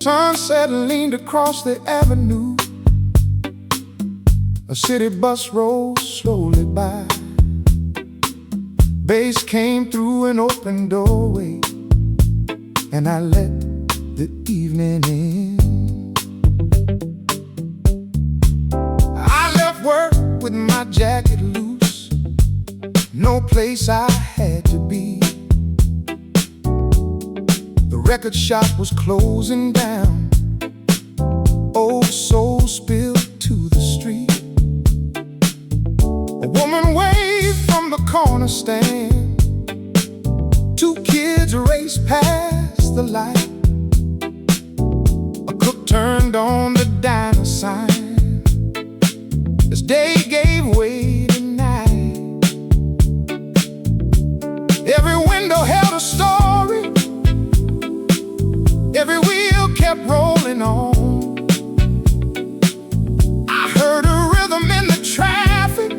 Sunset leaned across the avenue. A city bus rolled slowly by. Bass came through an open doorway, and I let the evening in. I left work with my jacket loose, no place I had to be. The record shop was closing down, old soul spilled to the street. A woman waved from the corner stand. Two kids raced past the light. A cook turned on the diner sign as day gave way to night. Every window held a story, every wheel kept rolling on. I heard a rhythm in the traffic,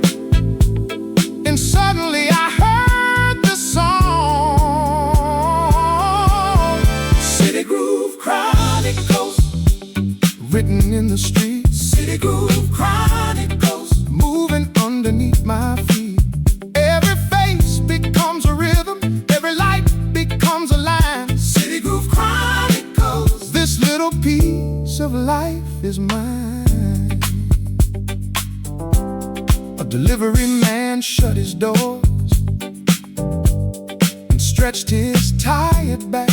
and suddenly I heard the song. City Groove Chronicles, written in the streets. City Groove Chronicles, moving underneath my feet. Every face becomes a rhythm, every light becomes a line. City Groove Chronicles, this little piece of life is mine. A delivery man shut his doors and stretched his tired back.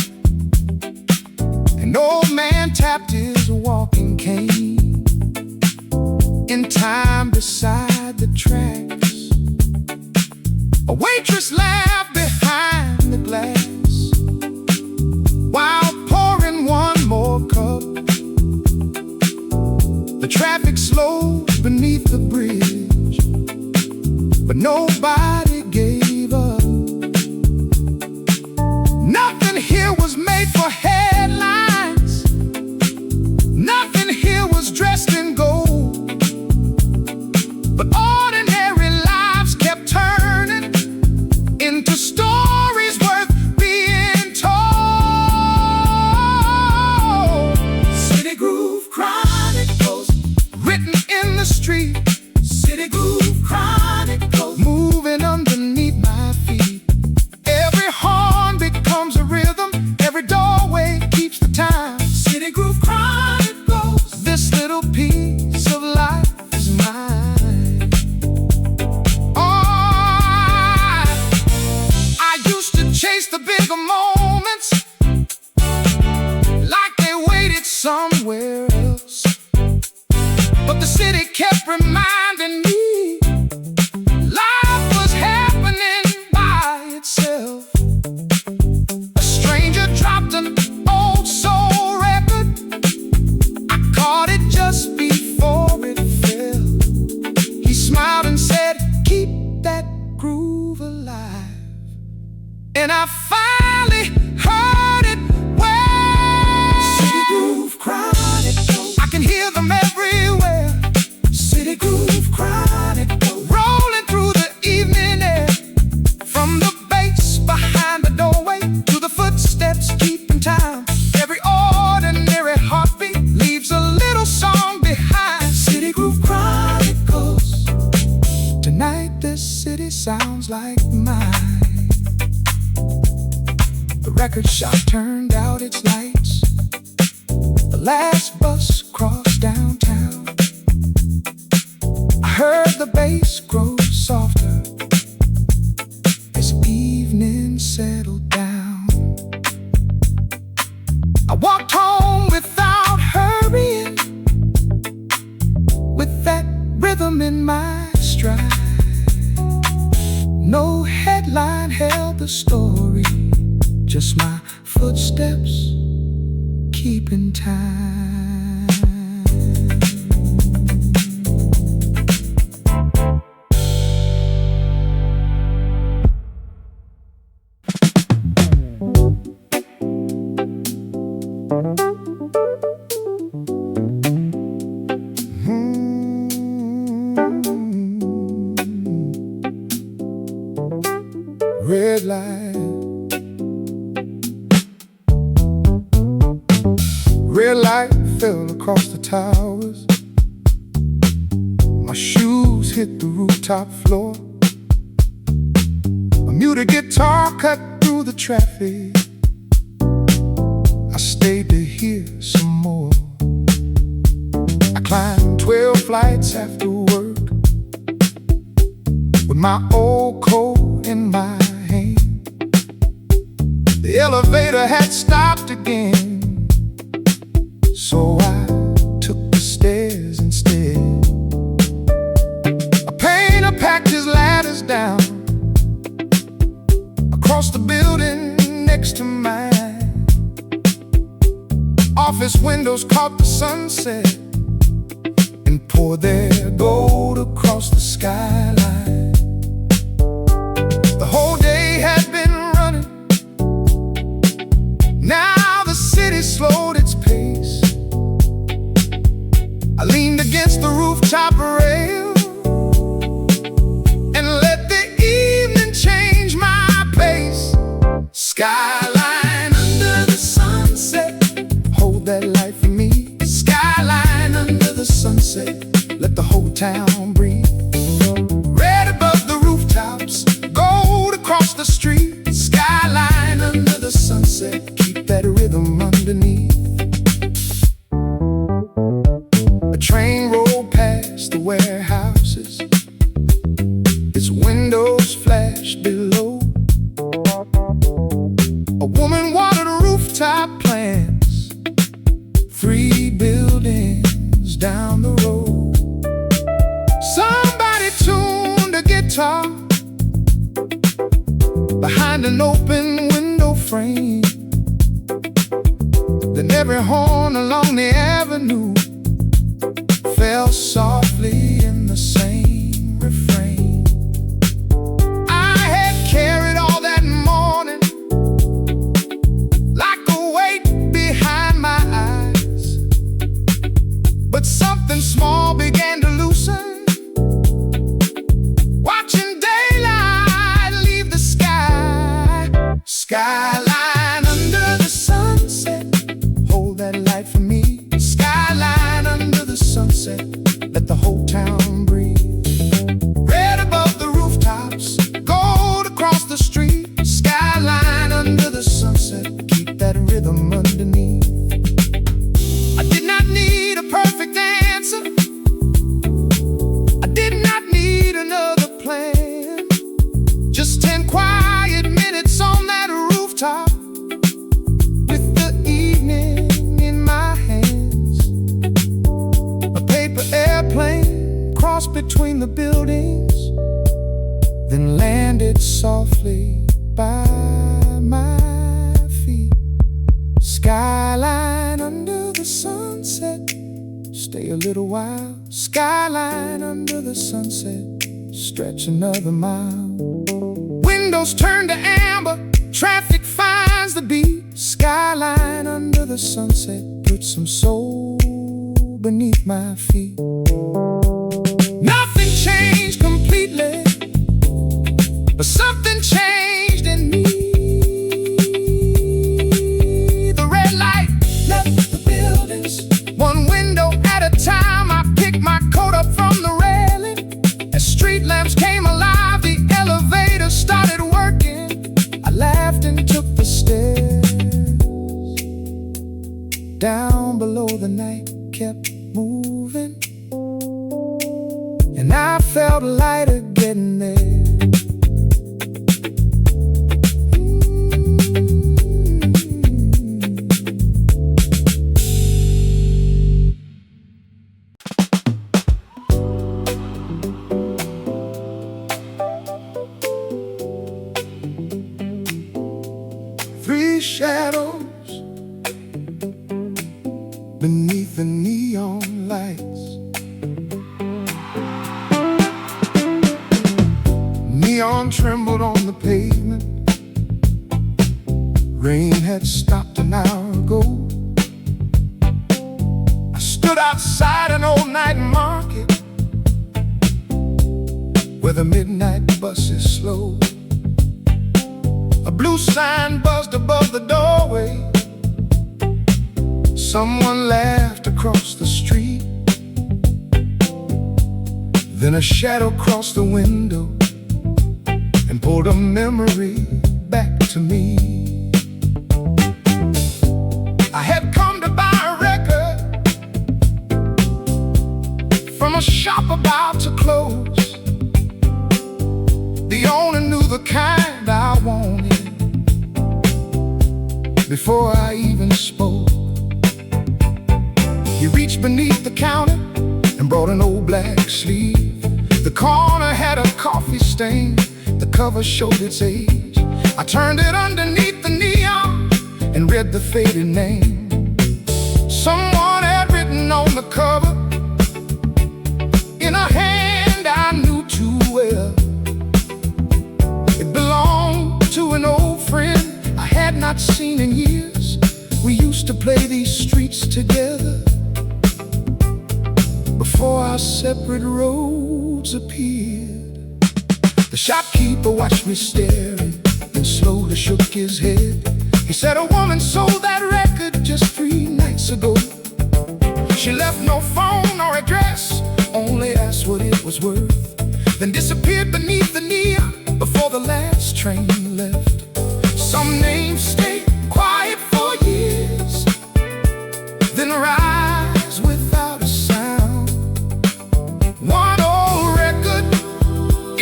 An old man tapped his walking cane in time beside the tracks. A waitress laughed behind the glass while pouring one more cup. The traffic slowed beneath the bridge, but nobody gave up. Nothing here was made for headlines, nothing here was dressed in gold, but ordinary lives kept turning into stories worth being told. City Groove Chronicles, written in the street. City Groove Chronicles, moving underneath my feet. Every horn becomes a rhythm, every doorway keeps the time. City Groove Chronicles, this little piece of life is mine. Oh, I used to chase the bigger moments like they waited somewhere else, but the city kept reminding me life was happening by itself. A stranger dropped an old soul record. I caught it just before it fell. He smiled and said, "Keep that groove alive." And I finally heard it well. City Groove Chronicles, I can hear them everywhere. City Groove Chronicles, rolling through the evening air. From the bass behind the doorway to the footsteps keeping time. Every ordinary heartbeat leaves a little song behind. City Groove Chronicles, tonight this city sounds like mine. The record shop turned out its lights. The last bus crossed downtown. I heard the bass grow softer as evening settled down. I walked home without hurrying, with that rhythm in my stride. No headline held the story, just my footsteps keeping time. Red light, Red light fell across the towers. My shoes hit the rooftop floor. A muted guitar cut through the traffic. I stayed to hear some more. I climbed 12 flights after work with my old coat in my hand. The elevator had stopped again, so I took the stairs instead. A painter packed his ladders down across the building next to mine. Office windows caught the sunset and poured their gold across the skyline. The whole day had been running. Now the city slowed its pace. I leaned against the rooftop rail and let the evening change my pace. Skyline under the sunset, hold that light for me. Skyline under the sunset, let the whole town breathe. Red above the rooftops, gold across the street. Skyline under the sunset, keep that rhythm underneath. A train rolled past the warehouses, its windows flashed below. A woman watered rooftop plants 3 buildings down the road. Somebody tuned a guitar behind an open window frame. Then every horn along the avenue fell softly in the same refrain. I had carried all that morning like a weight behind my eyes, but something small began to loosen, watching daylight leave the sky. Skyline under the sunset, hold that light for me. Skyline under the sunset, let the whole town breathe. Red above the rooftops, gold across the street. Skyline under the sunset, keep that rhythm underneath. I did not need a perfect answer, I did not need another plan. Just 10 quiet minutes on that rooftop with the evening in my hands. A paper airplane crossed between the buildings, then landed softly by my feet. Skyline under the sunset, stay a little while. Skyline under the sunset, stretch another mile. Windows turn to amber, traffic finds the beat. Skyline under the sunset, put some soul beneath my feet. Nothing changed completely, but something changed in me. The red light left the buildings, one window at a time. I picked my coat up from the railing. As street lamps came alive, the elevator started working. I laughed and took the stairs. Down below the night kept moving, and I felt lighter getting there. Three shadows beneath the neon lights. Neon trembled on the pavement. Rain had stopped an hour ago. I stood outside an old night market where the midnight buses slow. A blue sign buzzed above the doorway. Someone laughed across the street. Then a shadow crossed the window and pulled a memory back to me. I had come to buy a record from a shop about to close. The owner knew the kind I wanted before I even spoke. He reached beneath the counter and brought an old black sleeve. The corner had a coffee stain, the cover showed its age. I turned it underneath the neon and read the faded name. Someone had written on the cover in a hand I knew too well. It belonged to an old friend I had not seen in years. We used to play these streets together before our separate roads appeared. The shopkeeper watched me staring and slowly shook his head. He said, "A woman sold that record just 3 nights ago. She left no phone or address, only asked what it was worth, then disappeared beneath the neon before the last train left." Some names stay quiet for years, then rise without a sound. One old record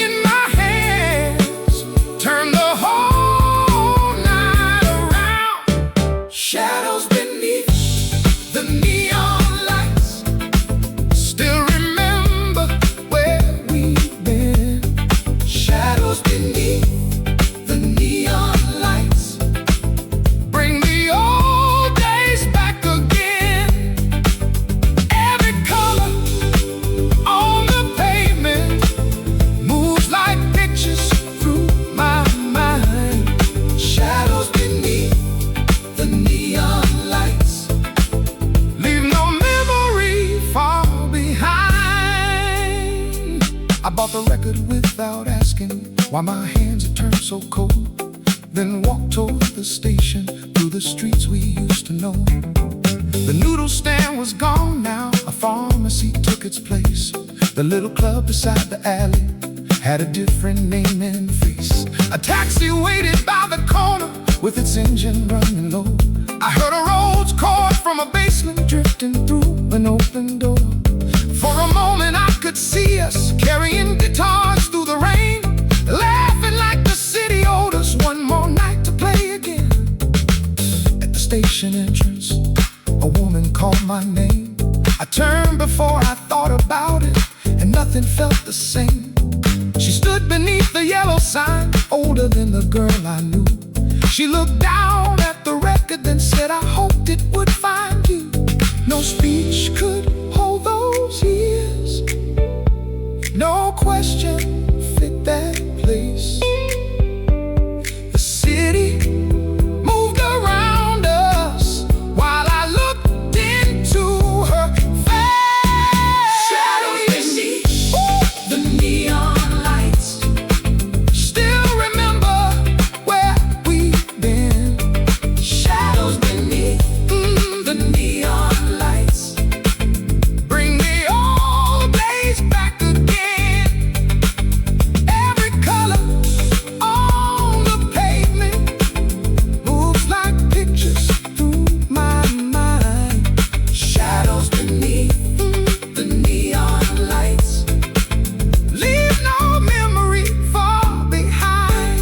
in my hands turned the whole night around. Shadows beneath the neon lights, still remember where we've been. Shadows beneath the neon lights, bring the old days back again. Every color on the pavement moves like pictures through my mind. Shadows beneath the neon lights, leave no memory far behind. I bought the record without asking why my hands had turned so cold, then walked toward the station through the streets we used to know. The noodle stand was gone now, a pharmacy took its place. The little club beside the alley had a different name and face. A taxi waited by the corner with its engine running low. I heard a Rhodes chord from a basement drifting through an open door. For a moment I could see us carrying guitars through the rain, laughing like the city owed us one more night to play again. At the station entrance, a woman called my name. I turned before I thought about it, and nothing felt the same. She stood beneath the yellow sign, older than the girl I knew. She looked down at the record, then said, "I hoped it would find you." No speech could hold those years, no question fit that place. The city moved around us while I looked into her face. Shadows beneath the neon lights, still remember where we've been. Shadows beneath the neon lights, bring the old days back again. Every color on the pavement moves like pictures through my mind. Shadows beneath the neon lights, leave no memory far behind.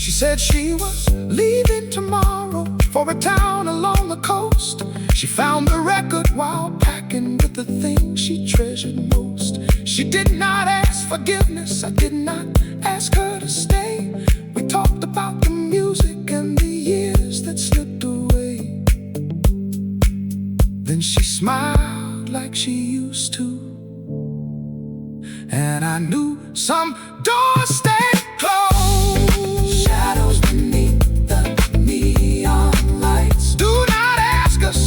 She said she was leaving tomorrow for a town along the coast. She found the record while packing with the things she treasured most. She did not ask forgiveness, I did not ask her to stay. We talked about the music and the years that slipped away. Then she smiled like she used to, and I knew some doors stayed closed. Shadows beneath the neon lights, do not ask us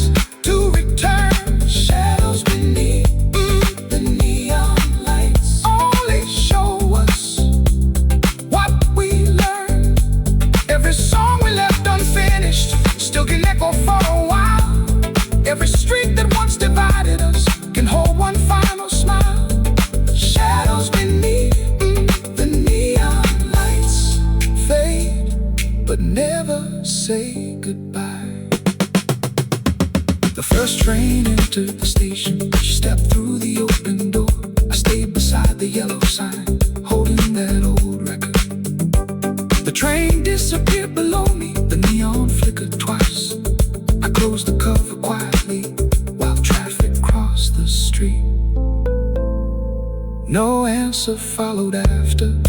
to return. Shadows beneath the neon lights, only show us what we learned. Every song we left unfinished still can echo for a while. but never say goodbye. The first train entered the station. She stepped through the open door. I stayed beside the yellow sign, holding that old record. The train disappeared below me. The neon flickered twice. I closed the cover quietly while traffic crossed the street. No answer followed after.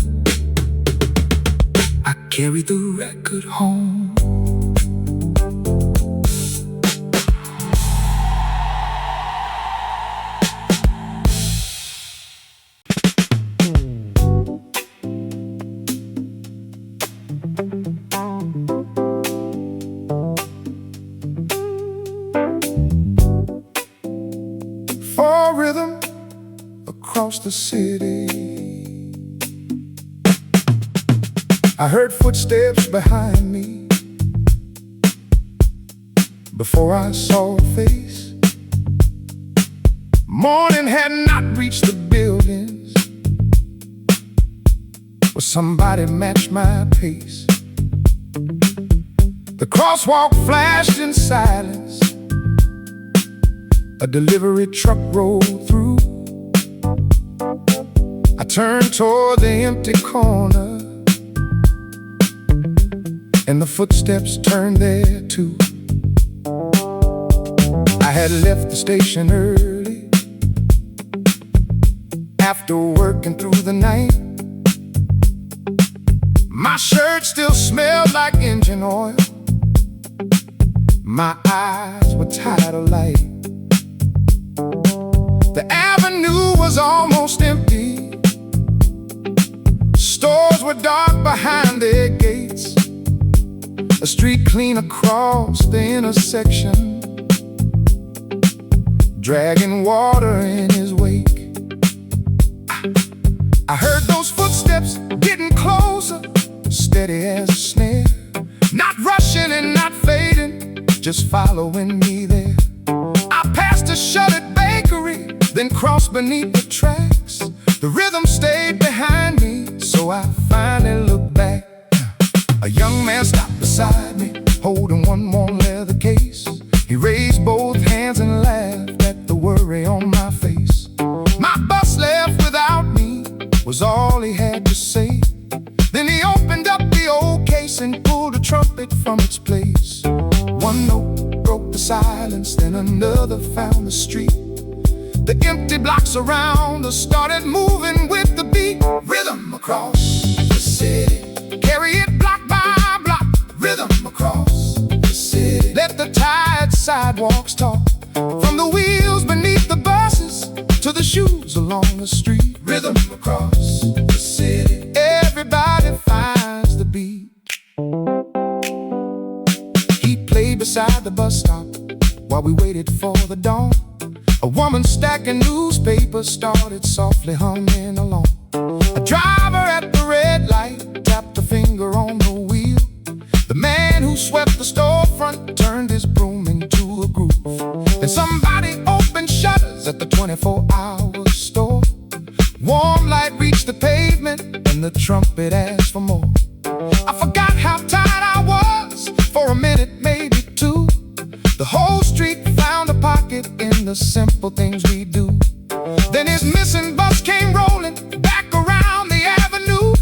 I carried the record home. For rhythm across the city, I heard footsteps behind me. Before I saw a face, morning had not reached the buildings where somebody matched my pace. The crosswalk flashed in silence. A delivery truck rolled through. I turned toward the empty corner, and the footsteps turned there too. I had left the station early, after working through the night. My shirt still smelled like engine oil. My eyes were tired of light. The avenue was almost empty. Stores were dark behind their gates. A street clean across the intersection, dragging water in his wake. I heard those footsteps getting closer, steady as a snare. Not rushing and not fading, just following me there. I passed a shuttered bakery, then crossed beneath the tracks. The rhythm stayed behind me, so I finally looked back. A young man stopped beside me, holding one more leather case. He raised both hands and laughed at the worry on my face. My bus left without me, was all he had to say. Then he opened up the old case and pulled a trumpet from its place. One note broke the silence, then another found the street. The empty blocks around us started moving with the beat. Rhythm across the city, carry it block by block. Rhythm across the city, let the tired sidewalks talk. From the wheels beneath the buses to the shoes along the street. Rhythm across the city, everybody finds the beat. He played beside the bus stop while we waited for the dawn. A woman stacking newspapers started softly humming along. A driver at the red light tapped a finger on the wheel. The man who swept the storefront turned his broom into a groove. Then somebody opened shutters at the 24-hour store. Warm light reached the pavement and the trumpet asked for more. I forgot how tired I was for a minute, maybe two. The whole street found a pocket in the simple things we do. Then his missing bus came rolling back around the avenue.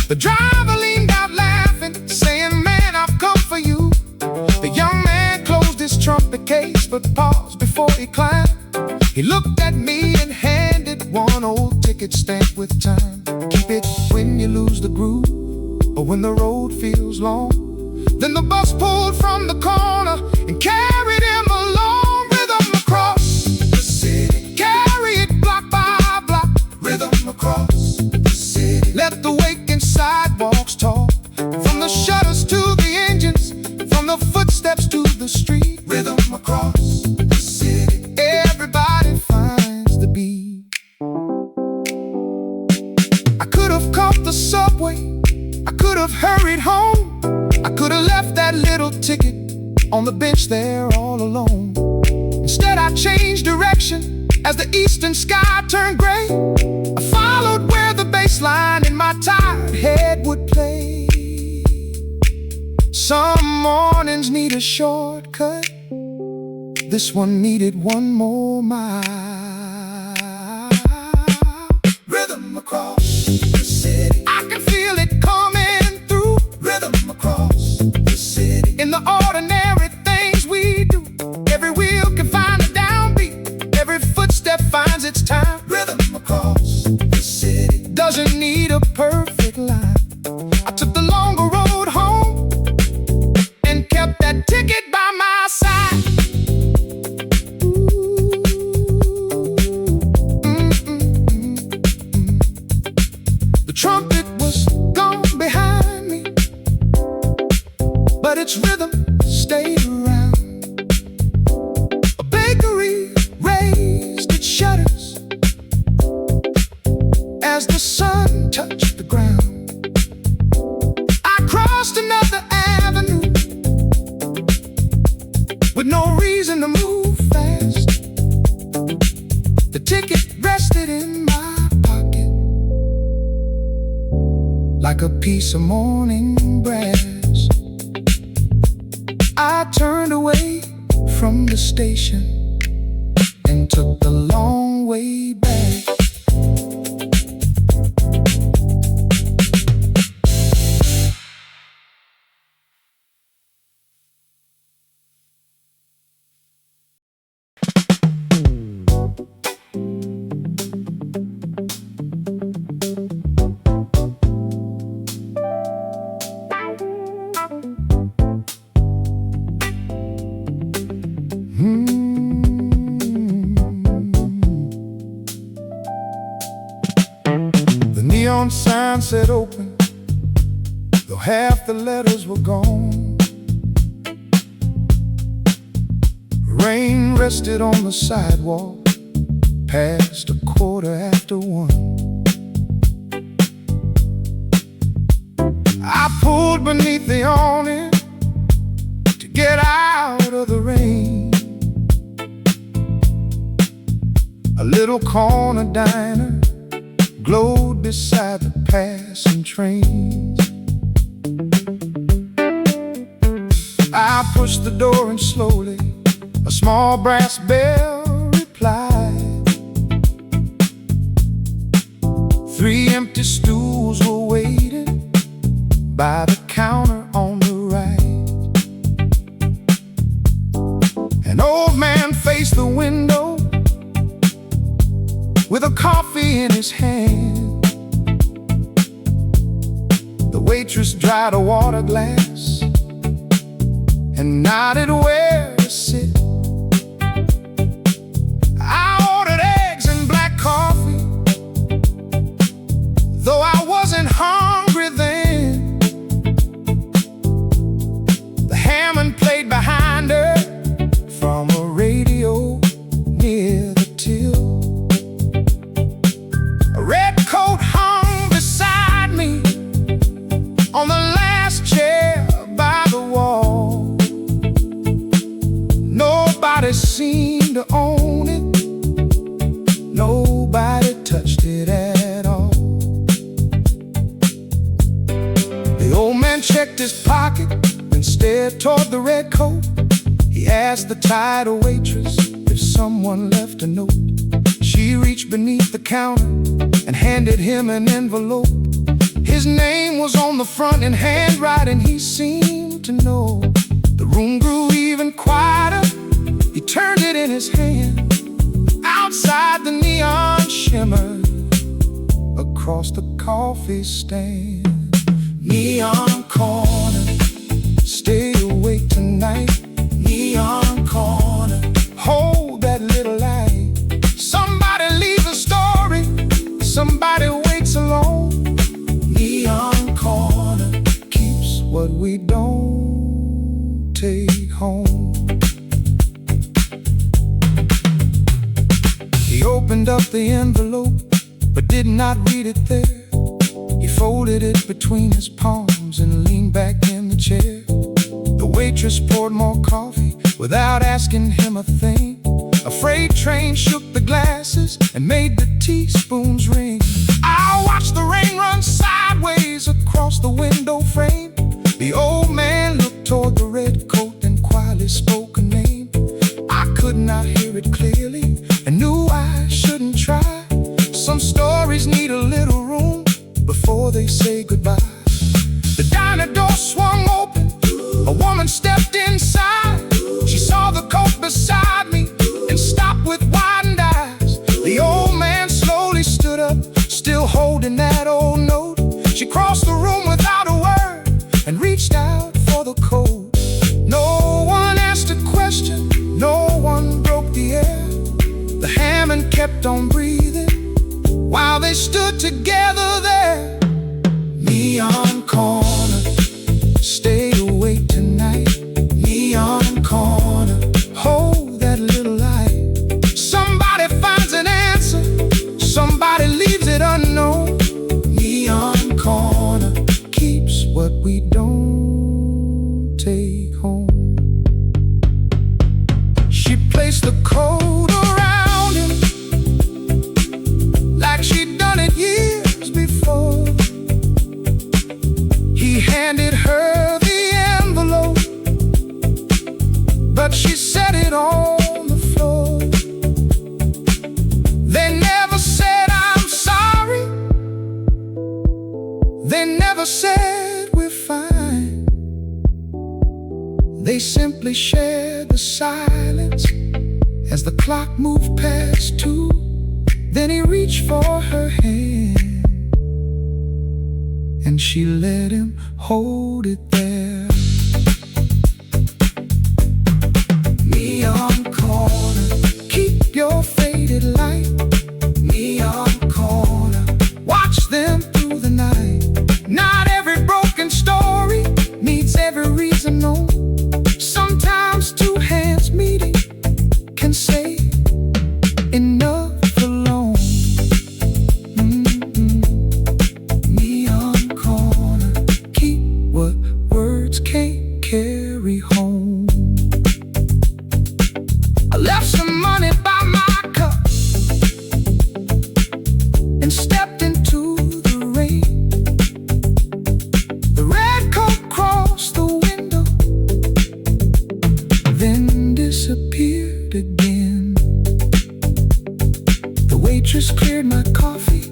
The driver leaned out laughing, saying, "Man, I've come for you." The young man closed his trumpet case but paused before he climbed. He looked at me and handed one old ticket stamped with time. Keep it when you lose the groove, or when the road feels long. Then the bus pulled from the corner and carried him along. Rhythm across the city, carry it block by block. Rhythm across the city, let the waking sidewalks talk. From the shutters to the engines, from the footsteps to the street. Rhythm across the city, everybody finds the beat. I could have caught the subway, I could have hurried home. I could have left that little ticket on the bench there all alone. Instead I changed direction as the eastern sky turned gray. I followed where the bass line in my tired head would play. Some mornings need a shortcut. This one needed one more mile. Rhythm across the city. I can feel it coming through. Rhythm across the city. In the ordinary things we do, every wheel can find a downbeat. Every footstep finds its time. Rhythm across the city. Doesn't need a perfect line. I took the longer road home and kept that ticket by my side. The trumpet was gone behind me, but its rhythm stayed around. A bakery raised its shutters as the sun touched the ground. I crossed another avenue with no reason to move fast. The ticket rested in my pocket like a piece of morning brass. I turned away from the station and took the long way back. The neon sign said open, though half the letters were gone. Rain rested on the sidewalk past 1:15. I pulled beneath the awning to get out of the rain. A little corner diner glowed beside the passing trains. I pushed the door and slowly a small brass bell replied. 3 empty stools were waiting by the counter on the right. An old man faced the window with a coffee in his hand. The waitress dried a water glass and nodded where to sit. I ordered eggs and black coffee, though I wasn't hungry then. The Hammond played behind her from a radio near the till. A red coat hung beside me on the last chair by the wall. Nobody seemed to own it. Nobody touched it at all. The old man checked his pocket and stared toward the red coat. He asked the tired waitress if someone left a note. She reached beneath the counter and handed him an envelope. His name was on the front in handwriting he seemed to know. The room grew even quieter. He turned it in his hand. Outside the neon shimmered across the coffee stand. Neon corner, stay awake tonight. Neon corner, hold that little light. Somebody leaves a story, somebody waits alone. Neon corner keeps what we don't take home. He opened up the envelope, but did not read it there. He folded it between his palms and leaned back in the chair. The waitress poured more coffee without asking him a thing. A freight train shook the glasses and made the teaspoons ring. I watched the rain run sideways across the window frame. The old man looked take home. She placed the coat around him like she'd done it years before. He handed her the envelope, but she set it on the floor. They never said I'm sorry. They never said we're fine. They simply shared the silence as the clock moved past 2. Then he reached for her hand, and she let him hold it there. Neon corner, keep your faded light. Neon corner, watch them through the night. Not every broken story needs every reason known. Sometimes two hands meeting can say enough alone. Neon corner, keep what words can't carry home. I left some money by my cup and stepped into the rain. The red coat crossed the window, then disappeared again. The waitress cleared my coffee.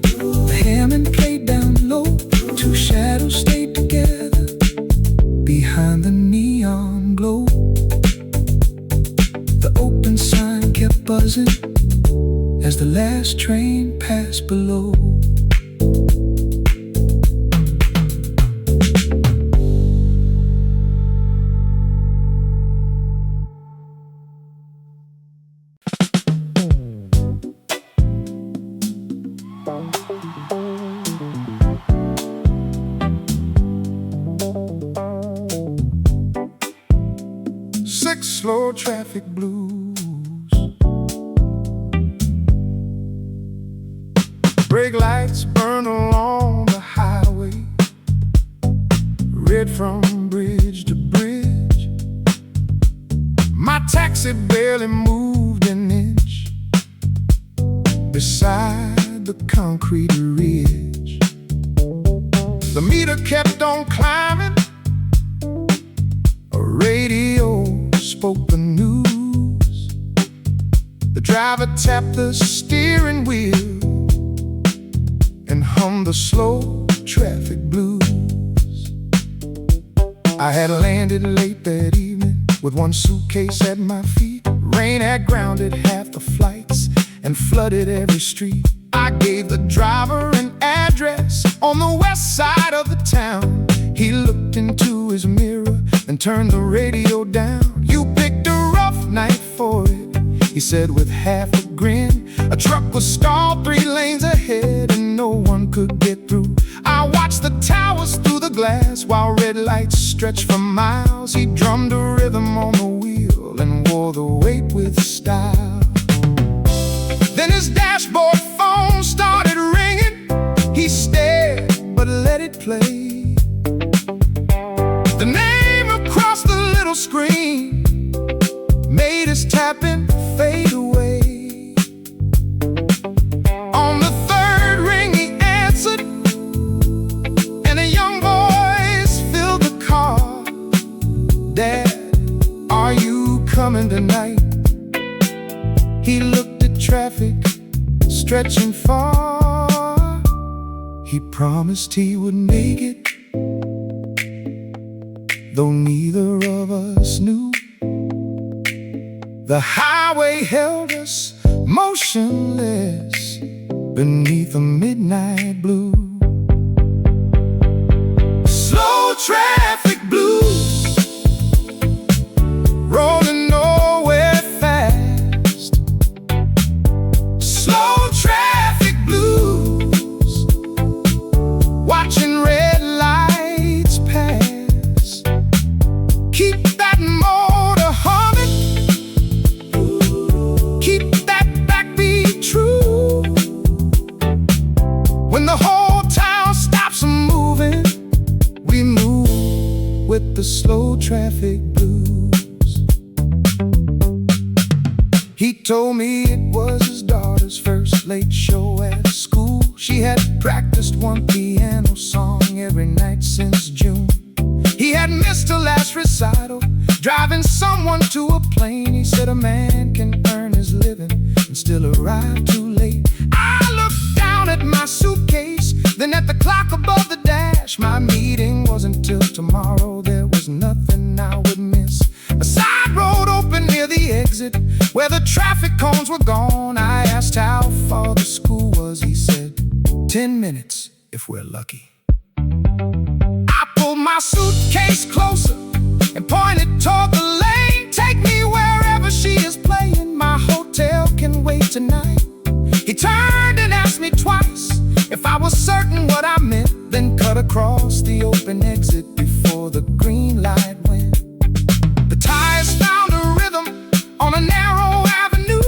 The Hammond played down low. Two shadows stayed together behind the neon glow. The open sign kept buzzing as the last train passed below. Six slow traffic blues. Brake lights burn along the highway, red from bridge to bridge. My taxi barely moved an inch beside the concrete ridge. The meter kept on climbing. A radio spoke the news. The driver tapped the steering wheel and hummed the slow traffic blues. I had landed late that evening with one suitcase at my feet. Rain had grounded half the flights and flooded every street. I gave the driver an address on the west side of the town. He looked into his mirror and turned the radio down. You picked a rough night for it, he said with half a grin. A truck was stalled 3 lanes ahead and no one could get through. I watched the towers through the glass while red lights stretched for miles. He drummed a rhythm on the wheel and wore the weight with style. Then his dashboard phone started ringing. He stared but let it play. The name across the little screen made his tapping fade away. On the 3rd ring he answered, and a young voice filled the car. Dad, are you coming tonight? He looked at traffic stretching far. He promised he would make it, though neither of us knew. The highway held us motionless beneath a midnight blue. Slow traffic blues, rolling nowhere fast. Slow traffic blues, watching red lights pass. Keep that motor humming, keep that backbeat true. When the whole slow traffic blues. He told me it was his daughter's first late show at school. She had practiced one piano song every night since June. He had missed her last recital, driving someone to a plane. He said a man can earn his living and still arrive too late. I looked down at my suitcase, then at the clock above the dash. My meeting wasn't till tomorrow. There was nothing I would miss. A side road open near the exit where the traffic cones were gone. I asked how far the school was. He said 10 minutes if we're lucky. I pulled my suitcase closer and pointed toward the lane. Take me wherever she is playing. My hotel can wait tonight. He turned and asked me twice if I was certain what I meant, then cut across the open exit before the green light went. The tires found a rhythm on a narrow avenue.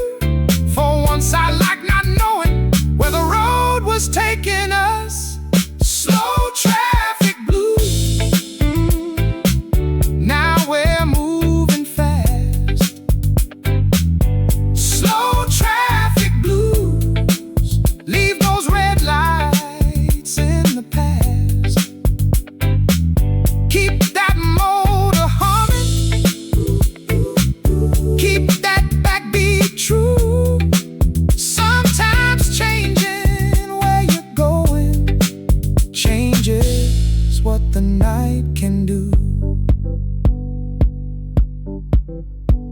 For once I liked not knowing where the road was taking us. Slow traffic blues. Now we're moving fast. Slow traffic blues. Leave those red lights in the past. Keep that motor humming. Keep that backbeat true. Sometimes changing where you're going changes what the night can do.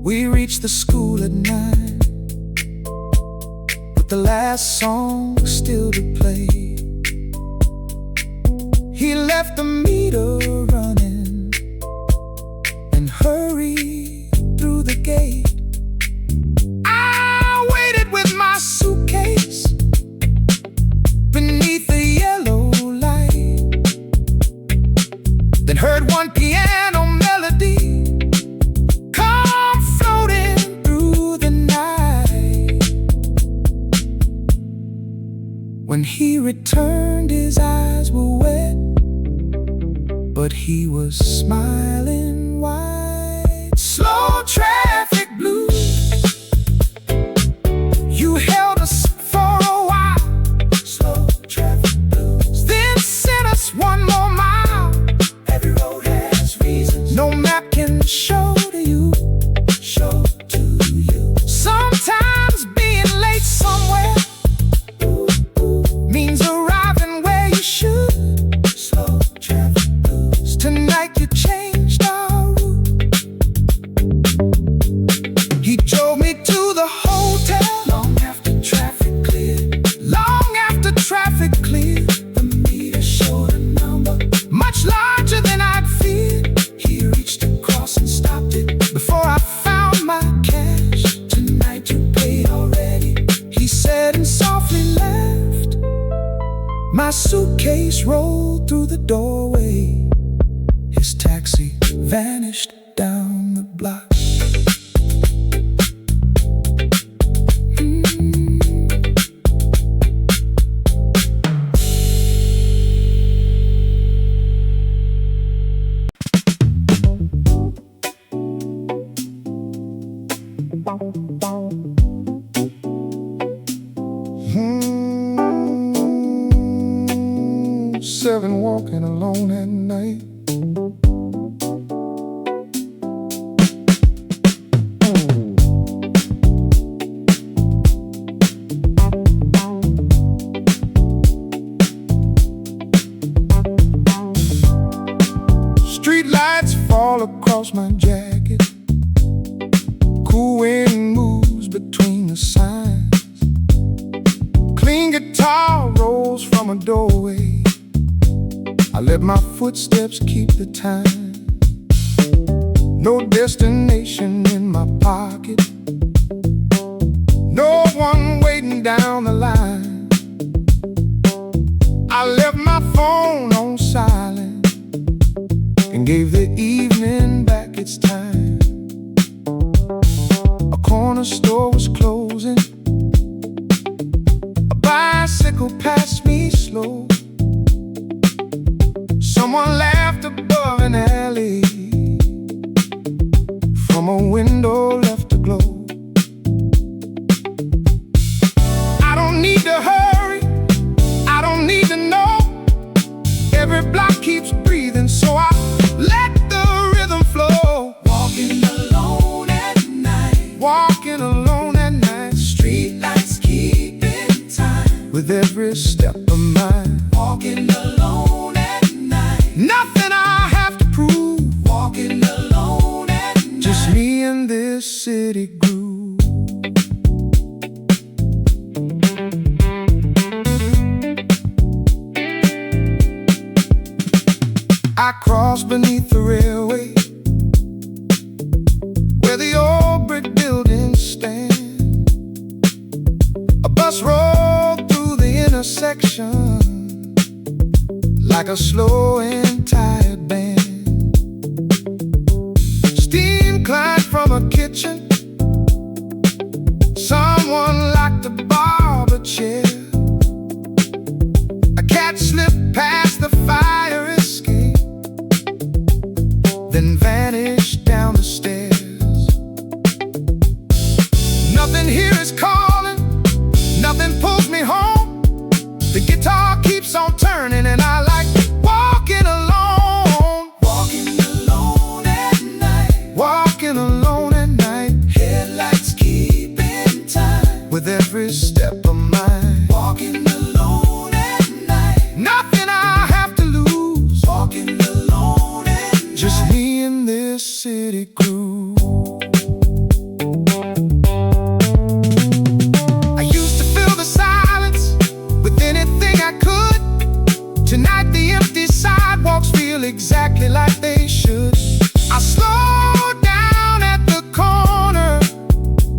We reached the school at 9, with the last song still to play. He left the meter running and hurried through the gate. I waited with my suitcase beneath the yellow light, then heard one piano melody come floating through the night. When he returned, his eyes were wet, but he was smiling wide. Slow traffic blues. You held us for a while. Slow traffic blues. Then sent us one more mile. Every road has reasons no map can show to you. Show to you. Sometimes being late somewhere means arriving where you should. Slow traffic blues. Tonight you changed our route. He drove me to the hotel long after traffic cleared. Long after traffic cleared, the meter showed a number much larger than I'd feared. He reached across and stopped it before I found my cash. Tonight you paid already, he said and softly left. My suitcase rolled through the doorway. His taxi vanished down the block. Seven walking alone at night. Street lights fall across my jacket. Cool wind moves between the signs. Clean guitar rolls from a doorway. I let my footsteps keep the time. No destination in my pocket. No one waiting down the line. I left my phone on silent and gave the evening back its time. A corner store was closing. A bicycle passed me slow. Someone laughed above an alley. step of mine. Walking alone at night. Nothing I have to prove. Walking alone at night. Just me and this city groove. I cross beneath the railway, where the old brick buildings stand. A bus rolled through the intersection like a slow and tired band. Steam climbed from a kitchen. Someone locked a barber chair. A cat slipped past the fire escape, then vanished down the stairs. Nothing here is calling, nothing pulls me home. The guitar keeps on turning and I like walking alone. Walking alone at night. Walking alone at night. Headlights keeping time with every step of mine. Walking alone at night. Nothing I have to lose. Walking alone at night. Just me and this city groove. I used to fill the silence with anything I could. Tonight the empty sidewalks feel exactly like they should. I slow down at the corner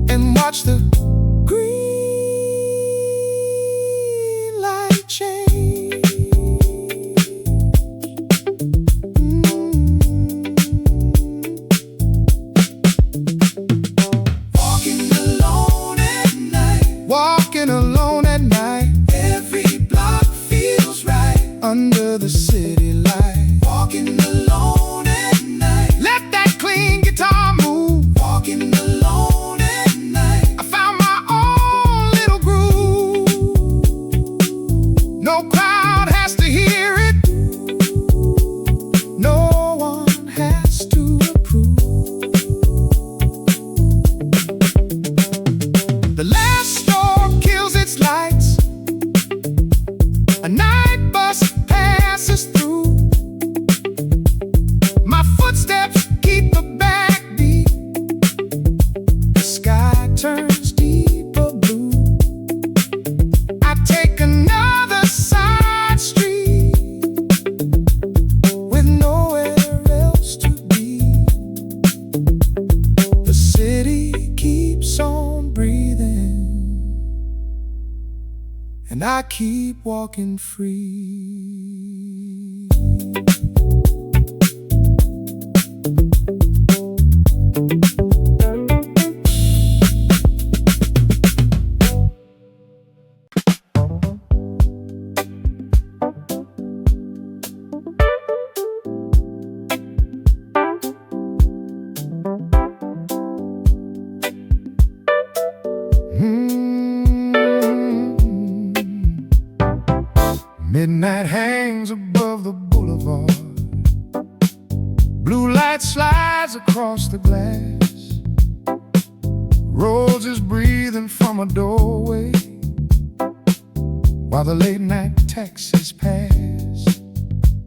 and watch the green light change. Walking alone at night. Walking alone at night. Every block feels right Under the city light. Walking alone at night. Let that clean guitar move. Walking alone at night. I found my own little groove. No crowd has to hear it. No one has to approve. The last store kills its lights. A night bus passes through. My footsteps keep a backbeat. The sky turns deeper blue. I take another side street with nowhere else to be. The city keeps on breathing, and I keep walking free. Midnight hangs above the boulevard. Blue light slides across the glass. Rhodes is breathing from a doorway while the late night taxis pass.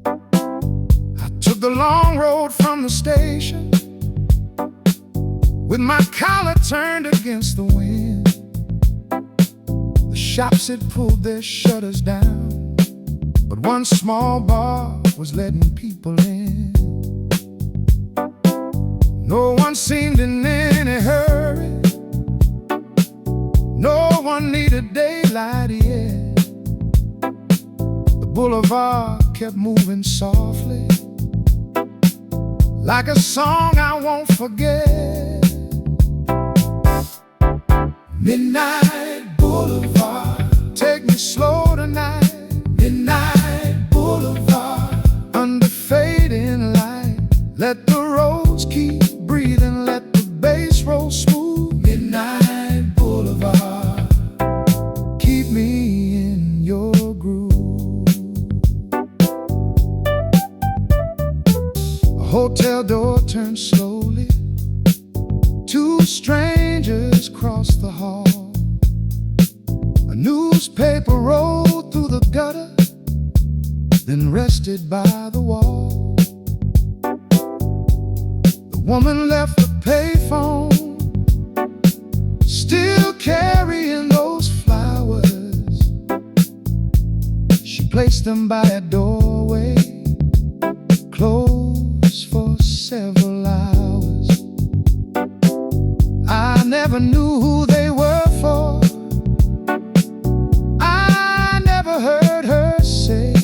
I took the long road from the station with my collar turned against the wind. The shops had pulled their shutters down, but one small bar was letting people in. No one seemed in any hurry. No one needed daylight yet. The boulevard kept moving softly, like a song I won't forget. Midnight Boulevard, take me slow tonight. Midnight Boulevard, under fading light. Let the roads keep breathing, let the bass roll smooth. Midnight Boulevard, keep me in your groove. A hotel door turns slowly. Two strangers cross the hall. A newspaper rolled through the gutter, then rested by the wall. The woman left the payphone, still carrying those flowers. She placed them by a doorway, closed for several hours. I never knew who they were for. I never heard her say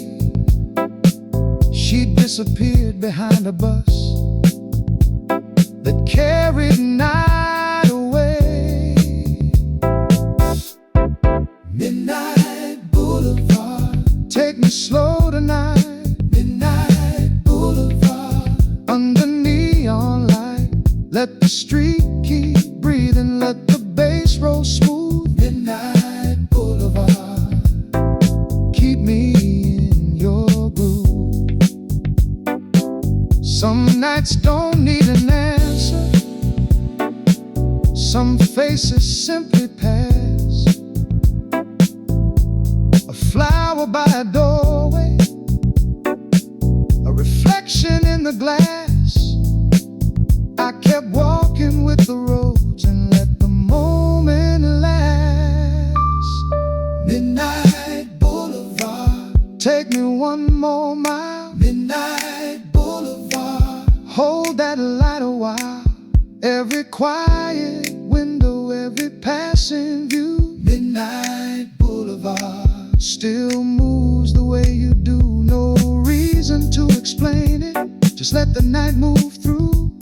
she disappeared behind a bus that carried night away. Midnight Boulevard, take me slow tonight. Midnight Boulevard, under neon light, let the street keep breathing, let the bass roll smooth. Midnight Boulevard, keep me in your groove. Some nights don't need an answer, some faces simply pass. A flower by a doorway, a reflection in the glass. I kept walking with the roads and let the moment last. Midnight Boulevard, take me one more mile. Midnight Boulevard, hold that light a while. Every quiet window, every passing view. Midnight Boulevard still moves the way you do. No reason to explain it, just let the night move through.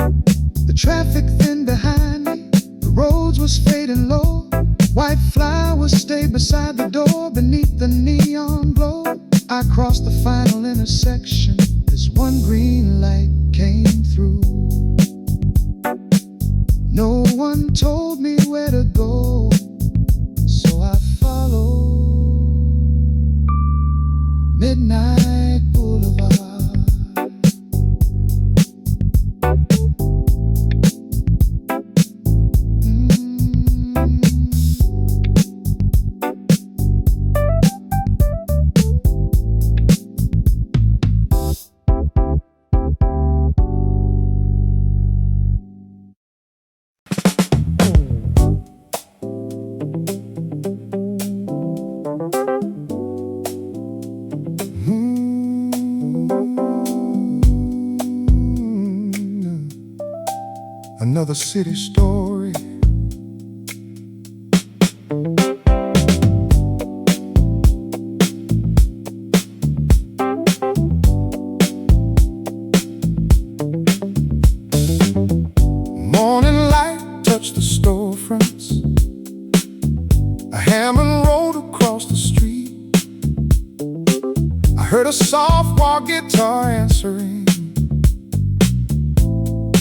The traffic thin behind me, the roads was fading low. White flowers stayed beside the door beneath the neon glow. I crossed the final intersection as one green light came through. No one told me where to go, so I followed. Midnight Boulevard. Another city story. Morning light touched the storefronts. A Hammond rolled across the street. I heard a soft wah guitar answering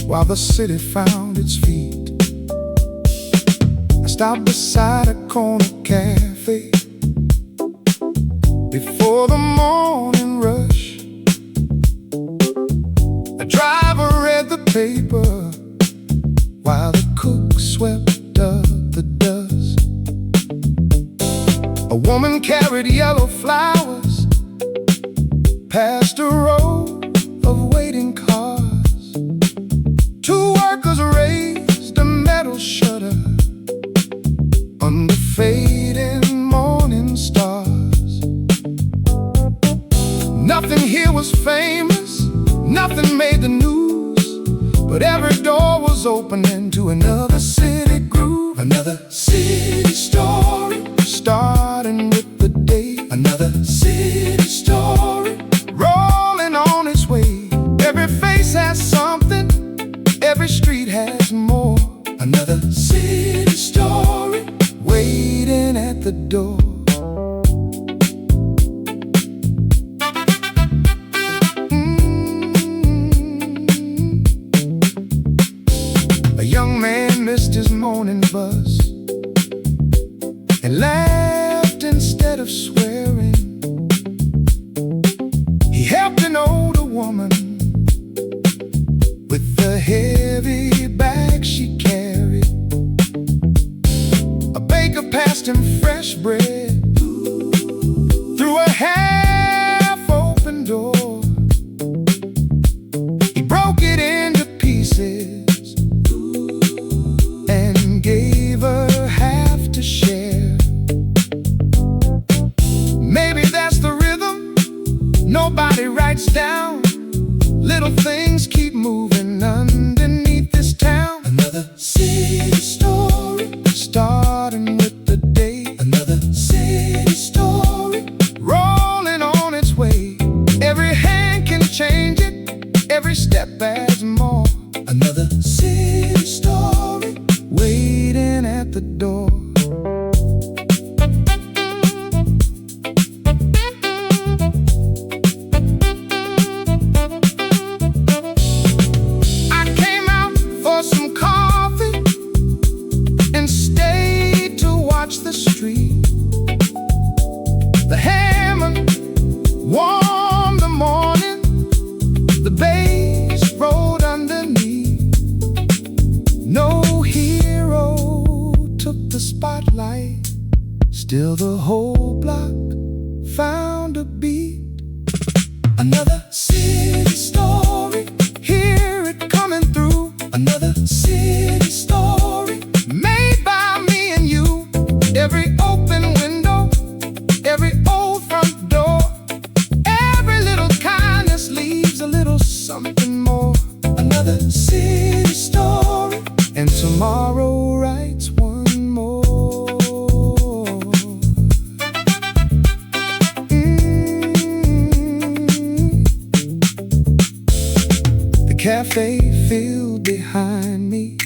while the city found its feet. I stopped beside a corner cafe before the morning rush. A driver read the paper while the cook swept up the dust. A woman carried yellow flowers past a row of waiting cars. Two workers raised a metal shutter under fading morning stars. Nothing here was famous, nothing made the news, but every door was opening to another city groove. Another city story, starting with the day. Another city story, rolling on its way. Every face has something, every street has more. Another city story, waiting at the door. A young man missed his morning bus and laughed instead of swearing. He helped an older woman with the heavy bag she carried. A baker passed him fresh bread through a spotlight. Still the whole block found a beat. Another city story, hear it coming through. Another city story, made by me and you. Every open window, every old front door, every little kindness leaves a little something more. Another city story, and tomorrow writes one more. The cafe filled behind me.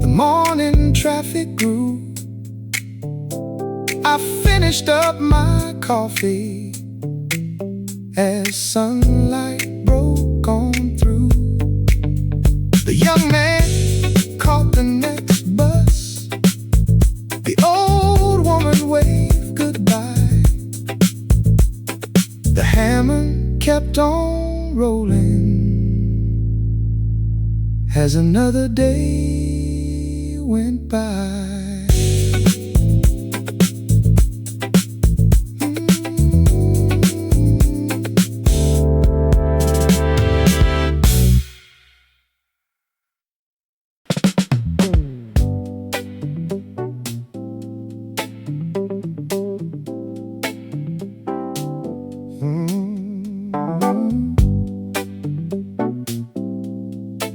The morning traffic grew. I finished up my coffee as sunlight broke on through. The young man caught the next bus. The old woman waved goodbye. The Hammond kept on rolling as another day went by.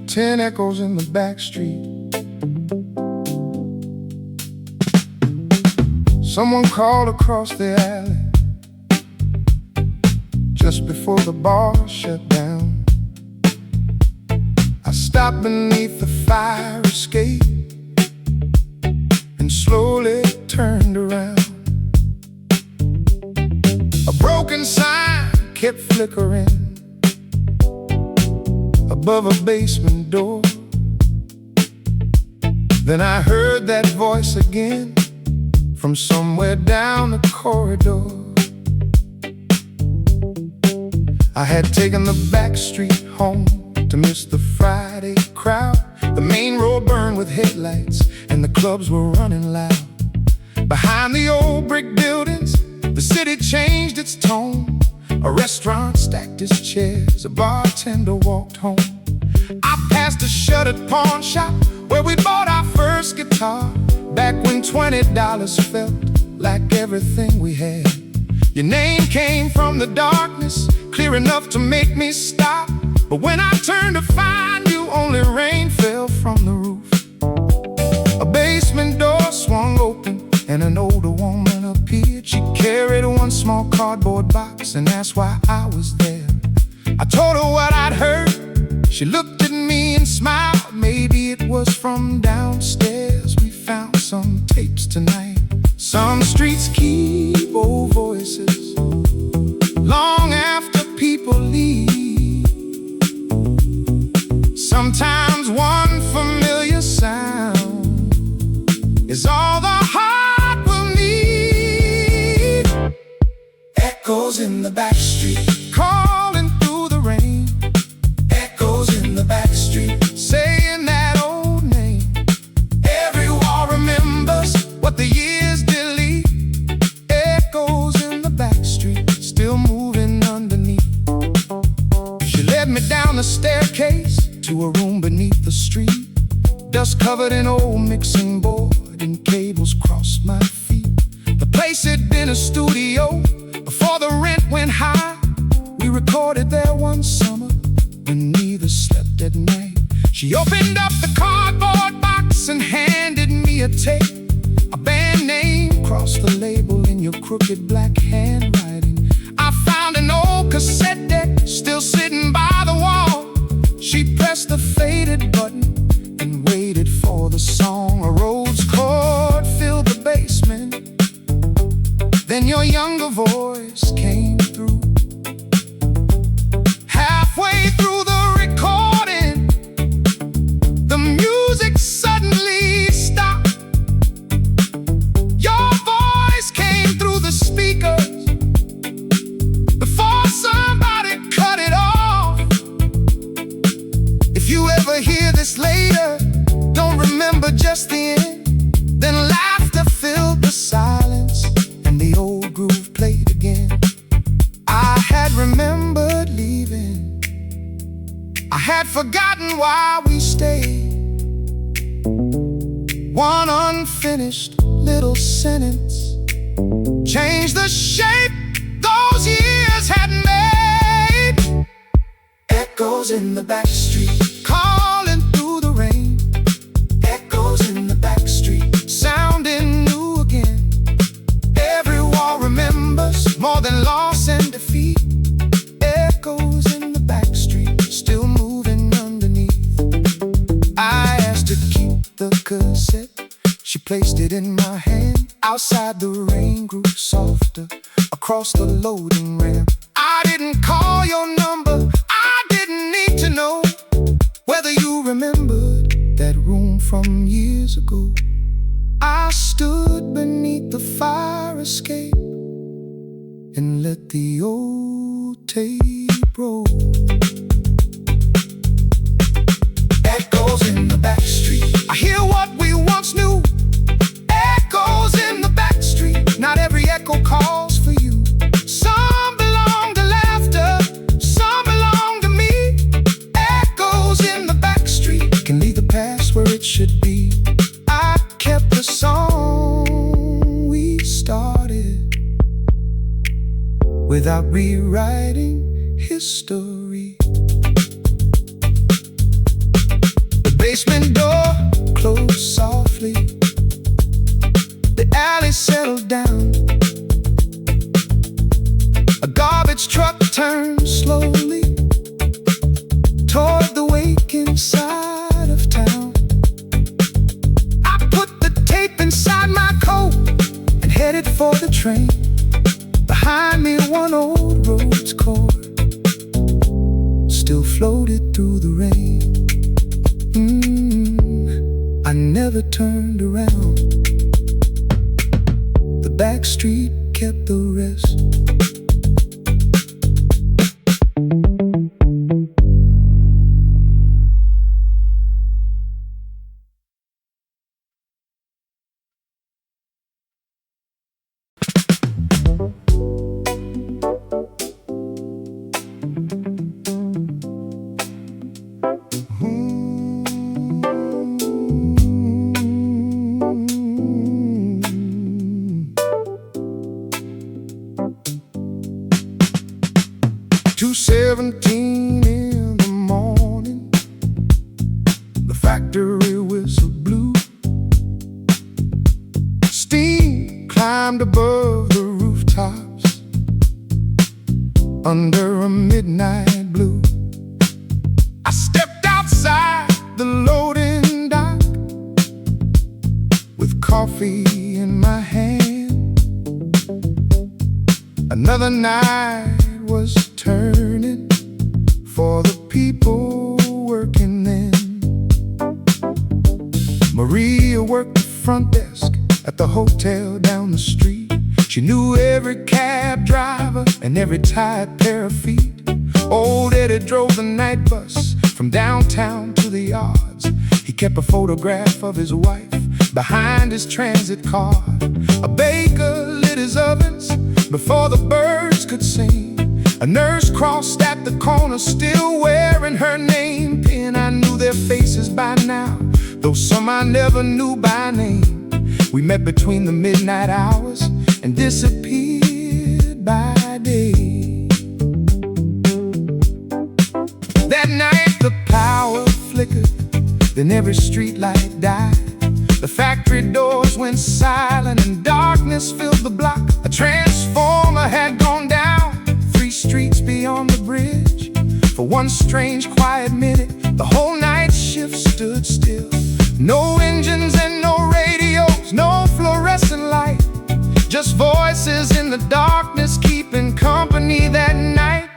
Ten echoes in the backstreet. Someone called across the alley just before the bar shut down. I stopped beneath the fire escape and slowly turned around. A broken sign kept flickering above a basement door. Then I heard that voice again from somewhere down the corridor. I had taken the back street home to miss the Friday crowd. The main road burned with headlights and the clubs were running loud. Behind the old brick buildings, the city changed its tone. A restaurant stacked its chairs, a bartender walked home. I passed a shuttered pawn shop where we bought our first guitar, back when $20 felt like everything we had. Your name came from the darkness, clear enough to make me stop. But when I turned to find you, only rain fell from the roof. A basement door swung open and an older woman appeared. She carried one small cardboard box and asked why I was there. I told her what I'd heard. She looked at me and smiled. Maybe it was from downstairs. We found some tapes tonight. Some streets keep old voices long after people leave. Sometimes one familiar sound is all the heart will need. Echoes in the back street, calling through the rain. Echoes in the back street, saying that old name. Every wall remembers what the years delete. Echoes in the back street, still moving underneath. She led me down the staircase to a room beneath the street. Dust covered in old mixing board and cables crossed my feet. The place had been a studio before the rent went high. We recorded there one summer when neither slept at night. She opened up the cardboard box and handed me a tape. A band name crossed the label in your crooked black handwriting. I found an old cassette deck still sitting by the wall. She pressed the faded button and waited for the song. A Rhodes chord filled the basement. Then your younger voice came through. Halfway through the recording, the music suddenly stopped. Your voice came through the speakers before somebody cut it off. If you ever hear this later, don't remember just the end. Then laughter filled the silence, and the old groove played again. I had remembered leaving, I had forgotten why we stayed. One unfinished little sentence changed the shape those years had made. Echoes in the backstreet, calling through the rain. Echoes in the backstreet, sounding new again. Every wall remembers more than loss and defeat. Echoes in the backstreet, still moving underneath. I asked her to keep the cassette. She placed it in my hand. Outside the rain grew softer across the loading ramp. I didn't call your number, I didn't need to know whether you remembered that room from years ago. I stood beneath the fire escape and let the old tape roll. Echoes in the backstreet, I hear what we once knew. Echoes in the backstreet, not every echo calls for you. Some belong to laughter, some belong to me. Echoes in the backstreet can lead the past where it should be. I kept the song we started without rewriting history. The basement door closed softly, the alley settled down. A garbage truck turned slowly toward the wake inside of town. I put the tape inside my coat and headed for the train. Behind me one old Rhodes chord still floated through the rain. I never turned around. The backstreet kept the rest. 2:17 in the morning, the factory whistle blew. Steam climbed above the rooftops under a midnight blue. I stepped outside the loading dock with coffee in my hand. Another night was turning for the people working then. Maria worked the front desk at the hotel down the street. She knew every cab driver and every tired pair of feet. Old Eddie drove the night bus from downtown to the yards. He kept a photograph of his wife behind his transit car. A baker lit his ovens before the birds could sing. A nurse crossed at the corner, still wearing her name pin. I knew their faces by now, though some I never knew by name. We met between the midnight hours and disappeared by day. That night the power flickered, then every street light died. The factory doors went silent and darkness filled the block. A transformer had gone down 3 streets beyond the bridge. For one strange quiet minute, the whole night shift stood still. No engines and no radios, no fluorescent light, just voices in the darkness keeping company that night.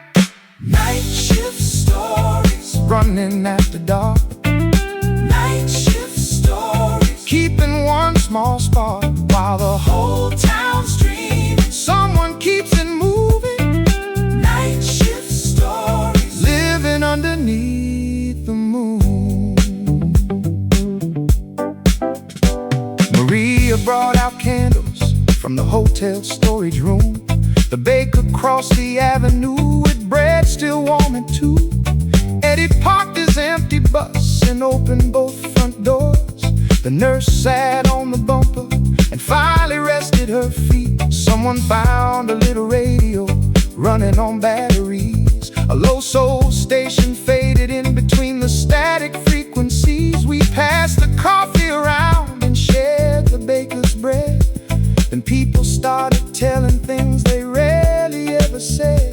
Night shift stories running after dark. Night shift stories keeping one small spark while the whole town's dreaming. Someone keeps it moving. Night shift stories living underneath the moon. Maria brought out candles from the hotel storage room. The baker crossed the avenue with bread still warm and two. Eddie parked his empty bus and opened both front doors. The nurse sat on the bumper and finally rested her feet. Someone found a little radio running on batteries. A low soul station faded in between the static frequencies. We passed the coffee around and shared the baker's bread. Then people started telling things they rarely ever said.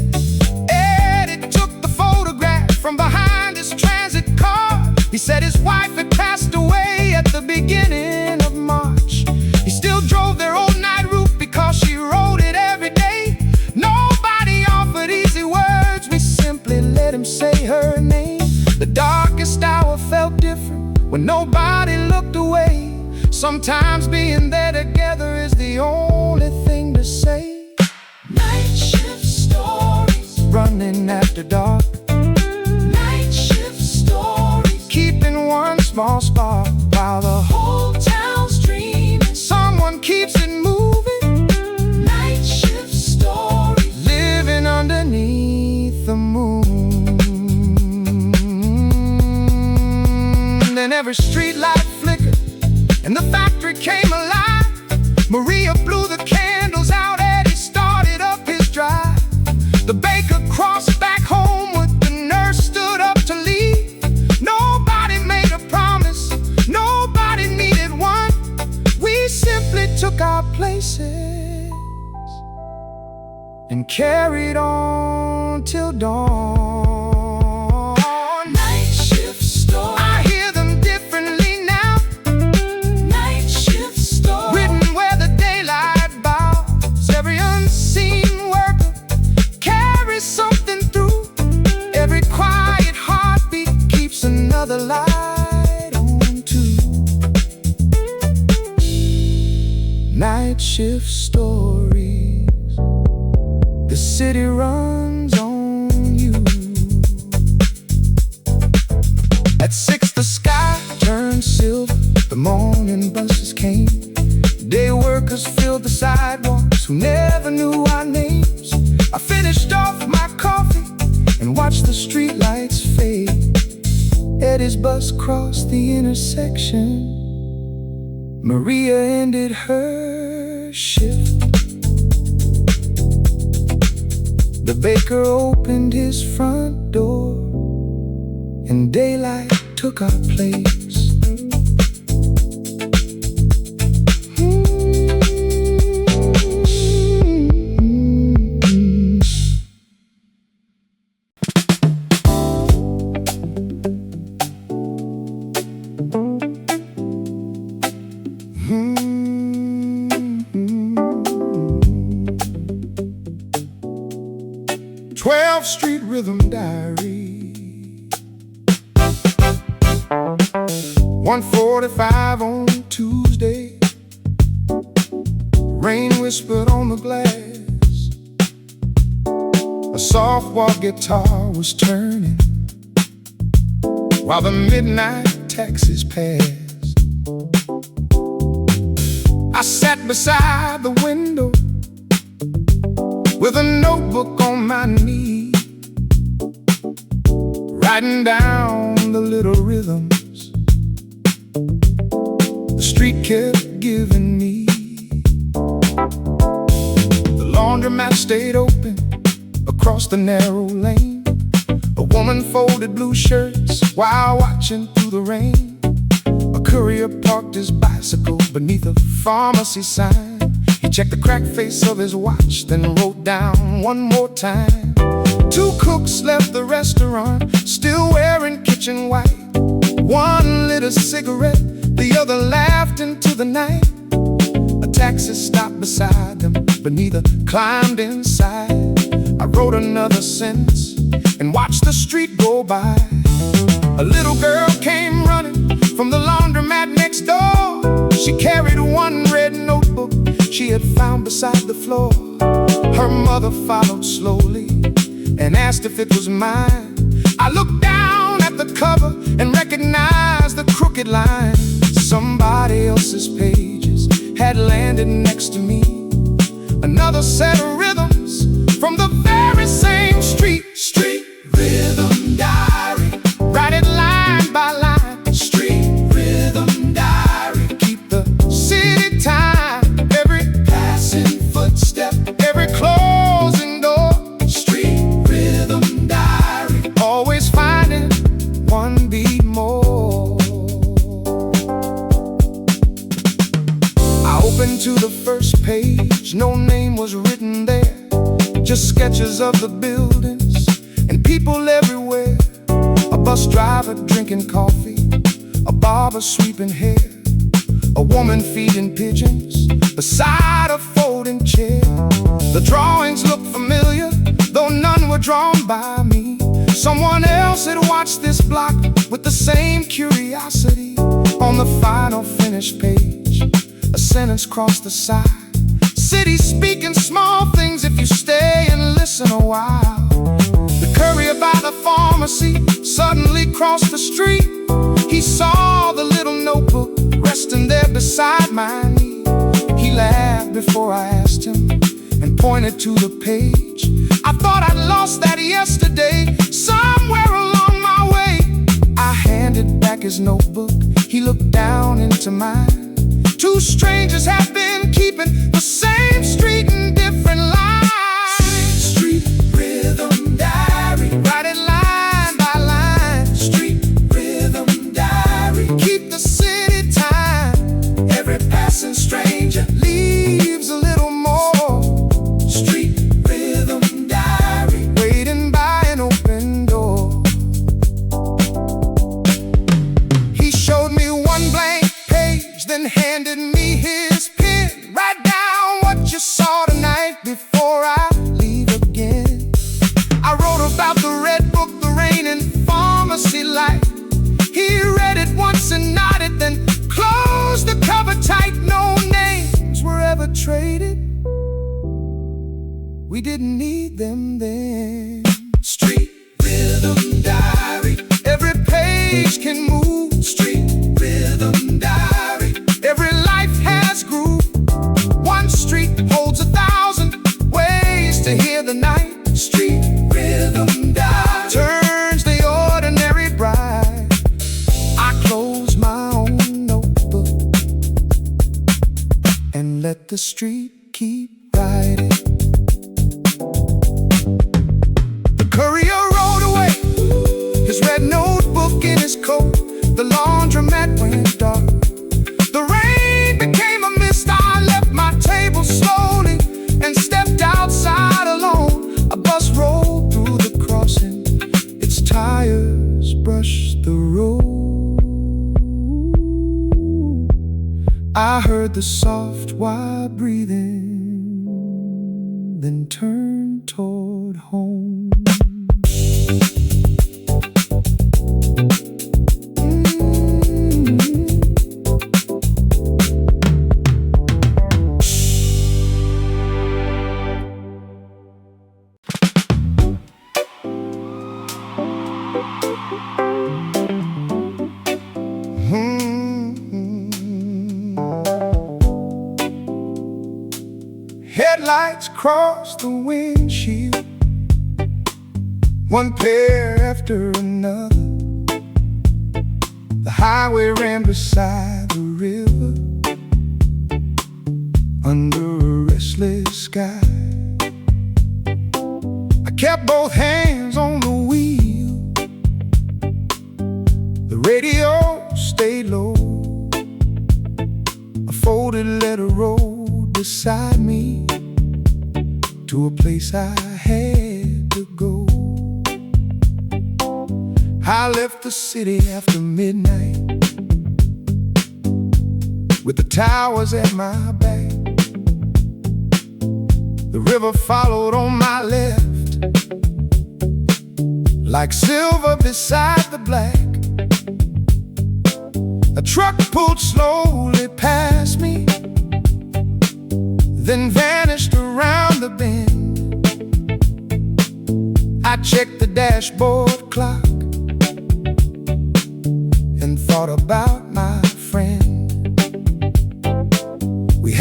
Eddie took the photograph from behind his transit car. He said his wife had passed away at the beginning of March. He still drove their old night route because she rode it every day. Nobody offered easy words, we simply let him say her name. The darkest hour felt different when nobody looked away. Sometimes being there together is the only thing to say. Night shift stories, Running after dark, night shift stories, keeping one small spark while the whole town's dreaming. someone keeps it moving. Night shift stories, Living underneath the moon. Then every street light flickered and the factory came alive. Maria blew the candles out, Eddie started up his drive. The baker crossed back homeward, the nurse stood up to leave. Nobody made a promise, nobody needed one. We simply took our places and carried on till dawn. night shift stories, I hear them differently now, night shift stories, written where the daylight bows. Every unseen worker carries something through. Every quiet heartbeat keeps another light on too. Night shift stories, the city runs on you. At 6 the sky turned silver, the morning buses came. Day workers filled the sidewalks who never knew our names. I finished off my coffee and watched the streetlights fade. Eddie's bus crossed the intersection. Maria ended her shift. The baker opened his front door and daylight took our place. 12th Street Rhythm Diary. 1:45 on Tuesday. Rain whispered on the glass. A soft walk guitar was turning while the midnight taxis passed. I sat beside the window with a notebook on my knee, writing down the little rhythms the street kept giving me. The laundromat stayed open across the narrow lane. A woman folded blue shirts while watching through the rain. A courier parked his bicycle beneath a pharmacy sign. He checked the cracked face of his watch, then wrote down one more time. 2 cooks left the restaurant, still wearing kitchen white. One lit a cigarette, the other laughed into the night. A taxi stopped beside them, but neither climbed inside. I wrote another sentence and watched the street go by. A little girl came running from the laundromat next door. She carried one red notebook she had found beside the floor. Her mother followed slowly and asked if it was mine. I looked down at the cover and recognized the crooked line. Somebody else's pages had landed next to me. Another set of rhythms from the very same street. Street Rhythm Diary. Write it line by line. Street Rhythm Diary. Keep the city time. Every Passing footstep. every closing door. Street Rhythm Diary. Always finding one beat more. I opened to the first page. No name was written there, just sketches of the buildings and people everywhere. A bus driver drinking coffee, a barber sweeping hair, a woman feeding pigeons beside a folding chair. The drawings looked familiar, though none were drawn by me. Someone else had watched this block with the same curiosity. On the final finished page, a sentence crossed the side. City speaking small things if you stay and listen a while. The courier by the pharmacy suddenly crossed the street. He saw the little notebook resting there beside my knee. He laughed before I asked him and pointed to the page. I thought I'd lost that yesterday, somewhere along my way. I handed back his notebook. He looked down into mine. Two strangers have been keeping the same street in different lines. Street Rhythm Diary. Write it line by line. Street Rhythm Diary. Keep the city time. Every passing stranger. Leaves a little more. Street Rhythm Diary. Waiting by an open door. He showed me one blank page, then handed me his pen. Write down what you saw tonight before I leave again. I wrote about the red book, the rain, and pharmacy light. He read it once and nodded, then closed the cover tight. No names were ever traded. We didn't need them then. Street Rhythm Diary. Every page can move. Street Rhythm Diary. Every life has groove. One street holds 1,000 ways to hear the night. Street Rhythm Diary. Turns the ordinary bright. I close my own notebook and let the street keep writing. The courier rode away, his red notebook in his coat. The laundromat went dark. The rain became a mist. I left my table slowly and stepped outside alone. A bus rolled through the crossing. Its tires brushed the road. I heard the soft, wide breathing, then turned toward home. Headlights cross the windshield, one pair after another. The highway ran beside the river, under a restless sky. I kept both hands on the wheel. The radio stayed low. A folded letter rolled beside me to a place I had to go. I left the city after midnight, with the towers at my back. The river followed on my left, like silver beside the black. A truck pulled slowly past me, then vanished around the bend. I checked the dashboard clock and thought about my friend. We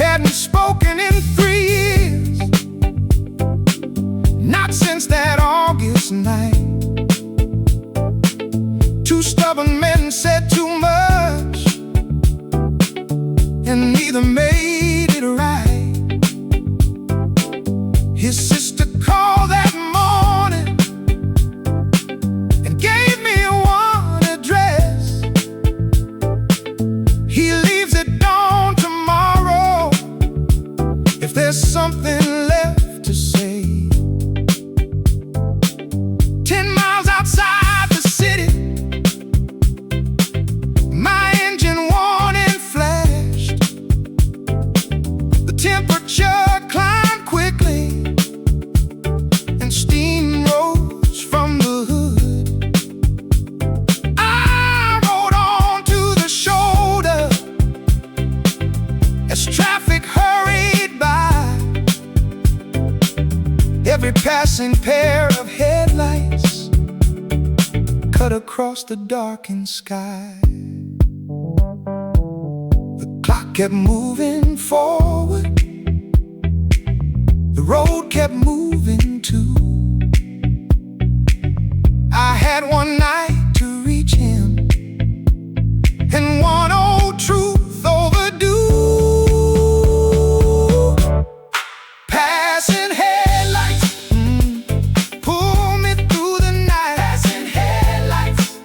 passing pair of headlights cut across the darkened sky. The clock kept moving forward, the road kept moving too. I had one night to reach him, and one old truth overdue. Passing headlights, pull me through the night. Passing headlights,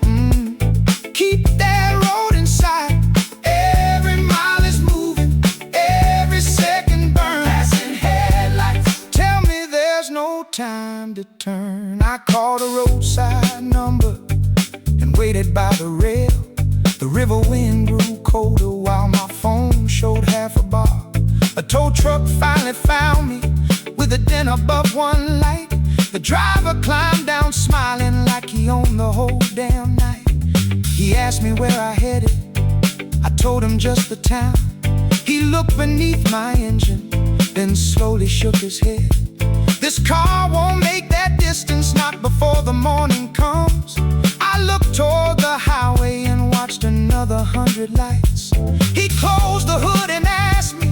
keep that road in sight. Every mile is moving, every second burns. Passing headlights, tell me there's no time to turn. I called a roadside number and waited by the rail. The river wind grew colder while my phone showed half a bar. A tow truck finally found me with a dent above one light. The driver climbed down smiling like he owned the whole damn night. He asked me where I headed, I told him just the town. He looked beneath my engine, then slowly shook his head. This car won't make that distance, not before the morning comes. I looked toward the highway and watched another 100 lights. He closed the hood and asked me,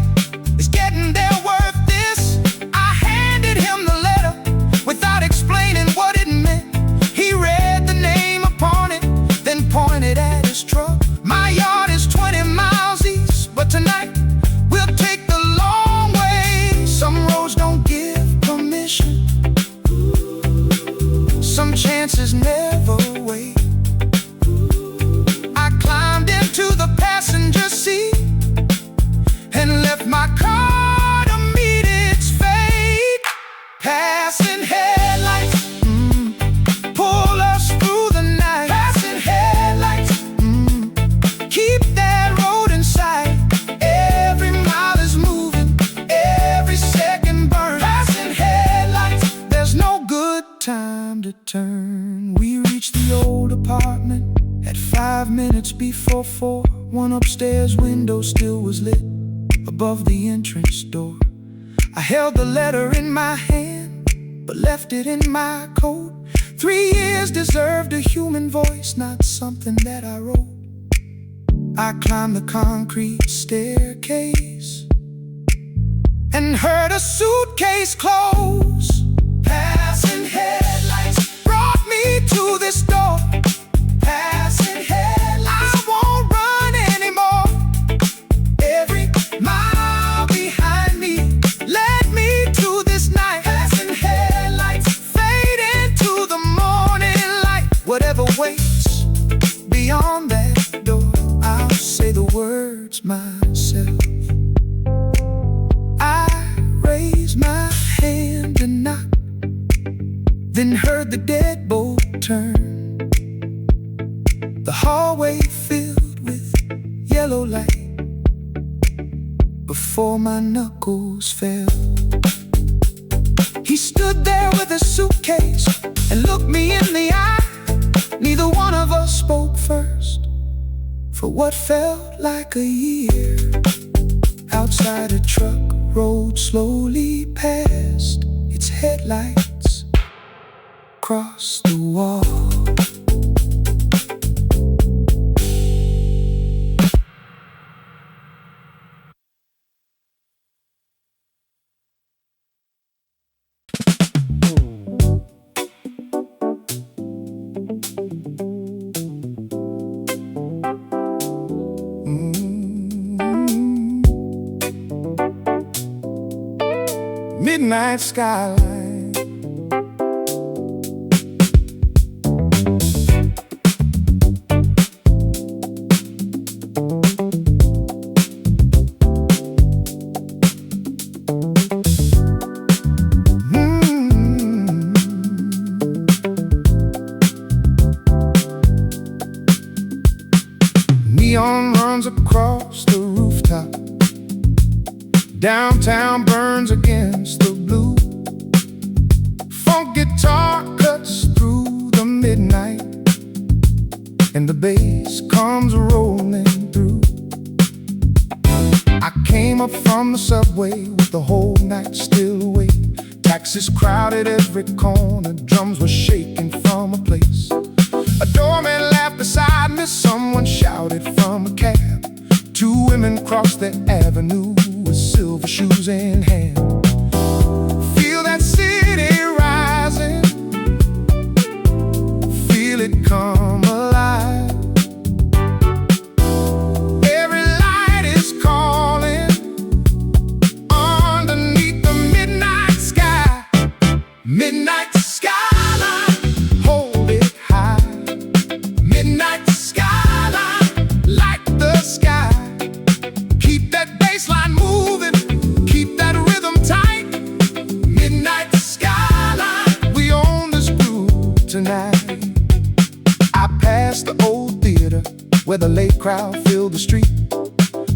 is getting there worth this? I handed him the letter without explaining what it meant. He read the name upon it, then pointed at his truck. My yard is 20 miles east, but tonight we'll take the long way. Some roads don't give permission, some chances never wait. I climbed into the passenger seat and left my car to meet its fate. Passing headlights, pull us through the night. Passing headlights, keep that road in sight. Every mile is moving, every second burns. Passing headlights, there's no good time to turn. We reached the old apartment at 5 minutes before 4. One upstairs window still was lit above the entrance door. I held the letter in my hand, but left it in my coat. 3 years deserved a human voice, not something that I wrote. I climbed the concrete staircase and heard a suitcase close. Passing headlights brought me to this door. Passing headlights, I won't run anymore. Every mile behind me led me to this night. Passing headlights fade into the morning light. Whatever waits beyond that door, I'll say the words myself. I raised my hand and knocked, then heard the deadbolt turn. The hallway filled with yellow light before my knuckles fell. He stood there with a suitcase and looked me in the eye. Neither one of us spoke first for what felt like a year. Outside, a truck rolled slowly past, its headlights across the wall. Midnight skyline, neon runs across the rooftop. Downtown burns against the blue. Funk guitar cuts through the midnight, and the bass comes rolling through. I came up from the subway with the whole night still awake. Taxis crowded every corner, drums were shaking from a place. A doorman laughed beside me, someone shouted from a cab. Two women crossed the avenue with silver shoes in hand. Feel that city rising, feel it come alive. Every light is calling underneath the midnight sky. Midnight skyline, hold it high. Midnight skyline, light the sky. Keep that bass line moving, keep that rhythm tight. Midnight skyline, we own this groove tonight. I passed the old theater where the late crowd filled the street.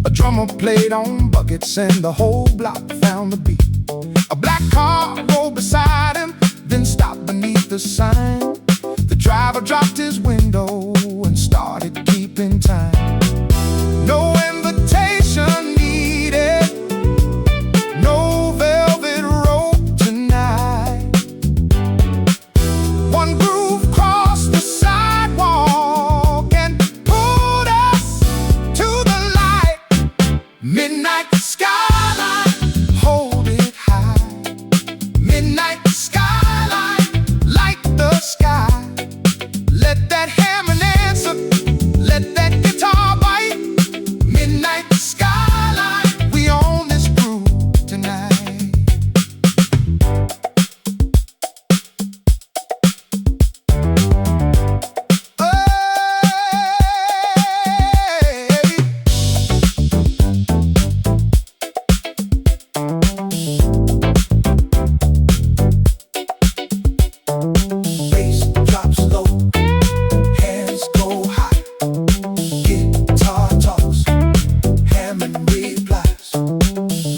A drummer played on buckets and the whole block found the beat. A black car rolled beside him, then stopped beneath the sign. The driver dropped his window and started keeping time. No invitation needed, no velvet rope tonight. One groove crossed the sidewalk and pulled us to the light. Midnight skyline, hold it high. Midnight skyline, light the sky. Let that Hammond answer, let that guitar bite. Midnight skyline, we own this groove tonight. Bass drops low, hands go high. Guitar talks, Hammond replies.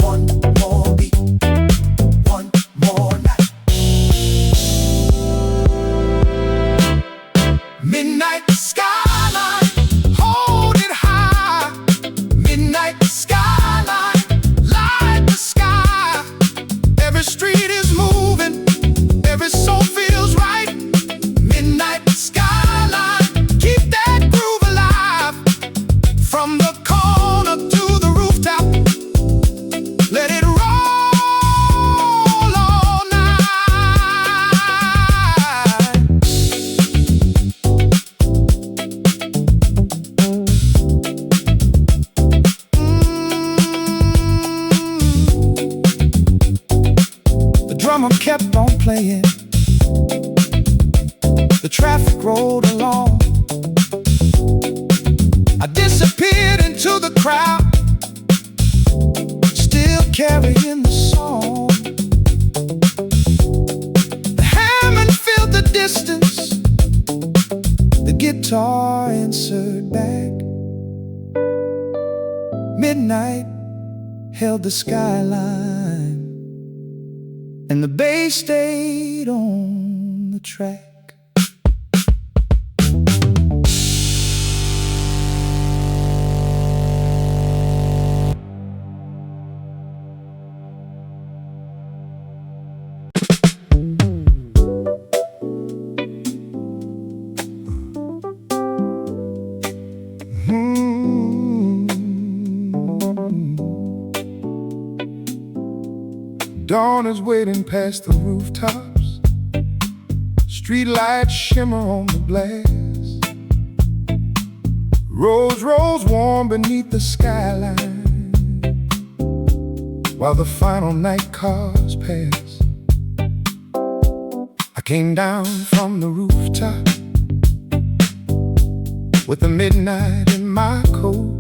One more beat, one more night. Midnight skyline, hold it high. Midnight skyline, light the sky. Every street is moving, every soul feels right. Midnight skyline, keep that groove alive. From the corner to the rooftop, let it roll all night. The drummer kept on playing, the traffic rolled along. I disappeared into the crowd, still carrying the song. The Hammond filled the distance, the guitar answered back. Midnight held the skyline, and the bass stayed on the track. Dawn is waiting past the rooftops, streetlights shimmer on the blast. Rose rolls warm beneath the skyline, while the final night cars pass. I came down from the rooftop with the midnight in my coat.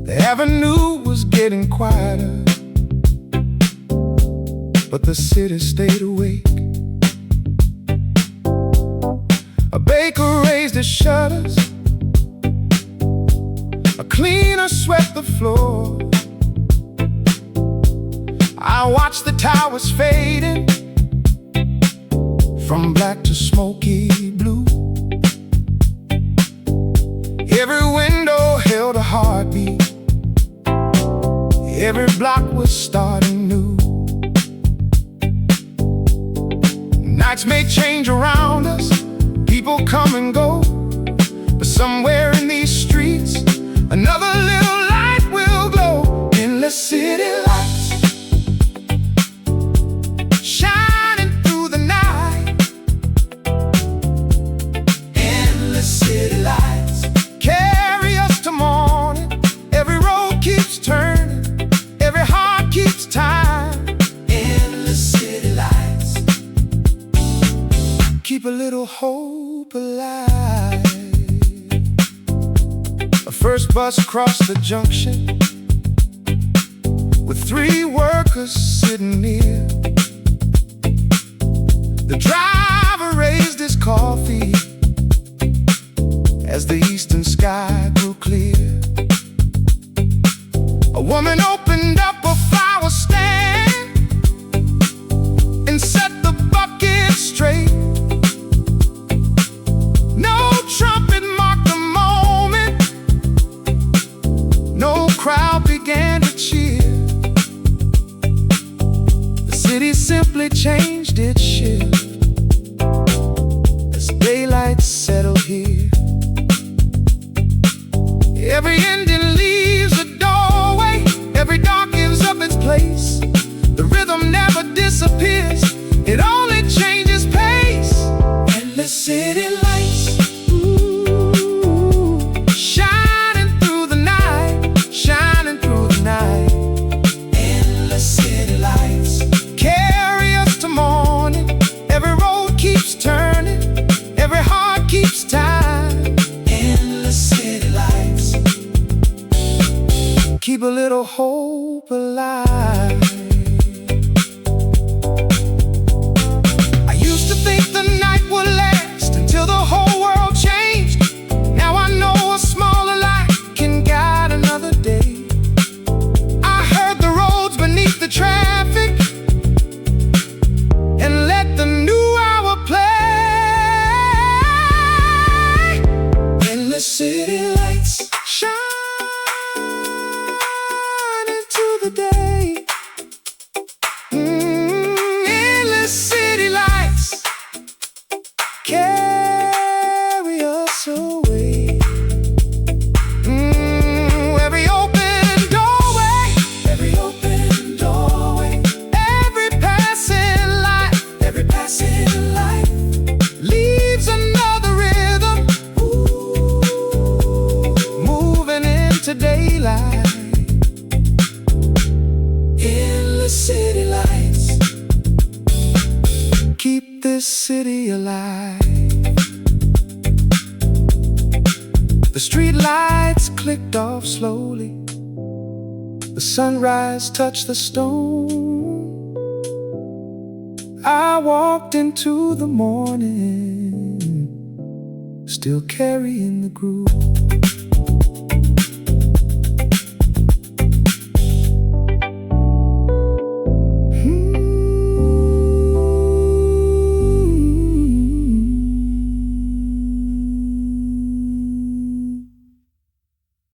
The avenue was getting quieter, but the city stayed awake. A baker raised his shutters, a cleaner swept the floor. I watched the towers fading from black to smoky blue. Every window held a heartbeat, every block was starting new. Lights may change around us, people come and go, but somewhere in these streets, another little light will glow. Endless city lights, shining through the night. Endless city lights, carry us to morning. Every road keeps turning, every heart keeps time. Endless city lights, keep a little hope alive. A first bus crossed the junction with 3 workers sitting near. The driver raised his coffee as the eastern sky grew clear. A woman opened up a flower stand and set the bucket straight. No trumpet marked the moment, no crowd began to cheer. The city simply changed its shift as daylight settled here. Every ending leaves a doorway, every dark gives up its place. The rhythm never disappears, it only changes pace. Endless city lights, ooh, shining through the night, shining through the night. Endless city lights, carry us to morning. Every road keeps turning, every heart keeps time. Endless city lights, keep a little hope alive. I used to think the night would last until the whole world changed. Now I know a smaller light can guide another day. I heard the roads beneath the traffic and let the new hour play. Endless city lights, shine into the day. Endless city lights, carry us away. Every open doorway, every open doorway, every passing light, every passing light leaves another rhythm, ooh, moving into daylight. Endless city lights, keep this city alive. The street lights clicked off slowly, the sunrise touched the stone. I walked into the morning, still carrying the groove.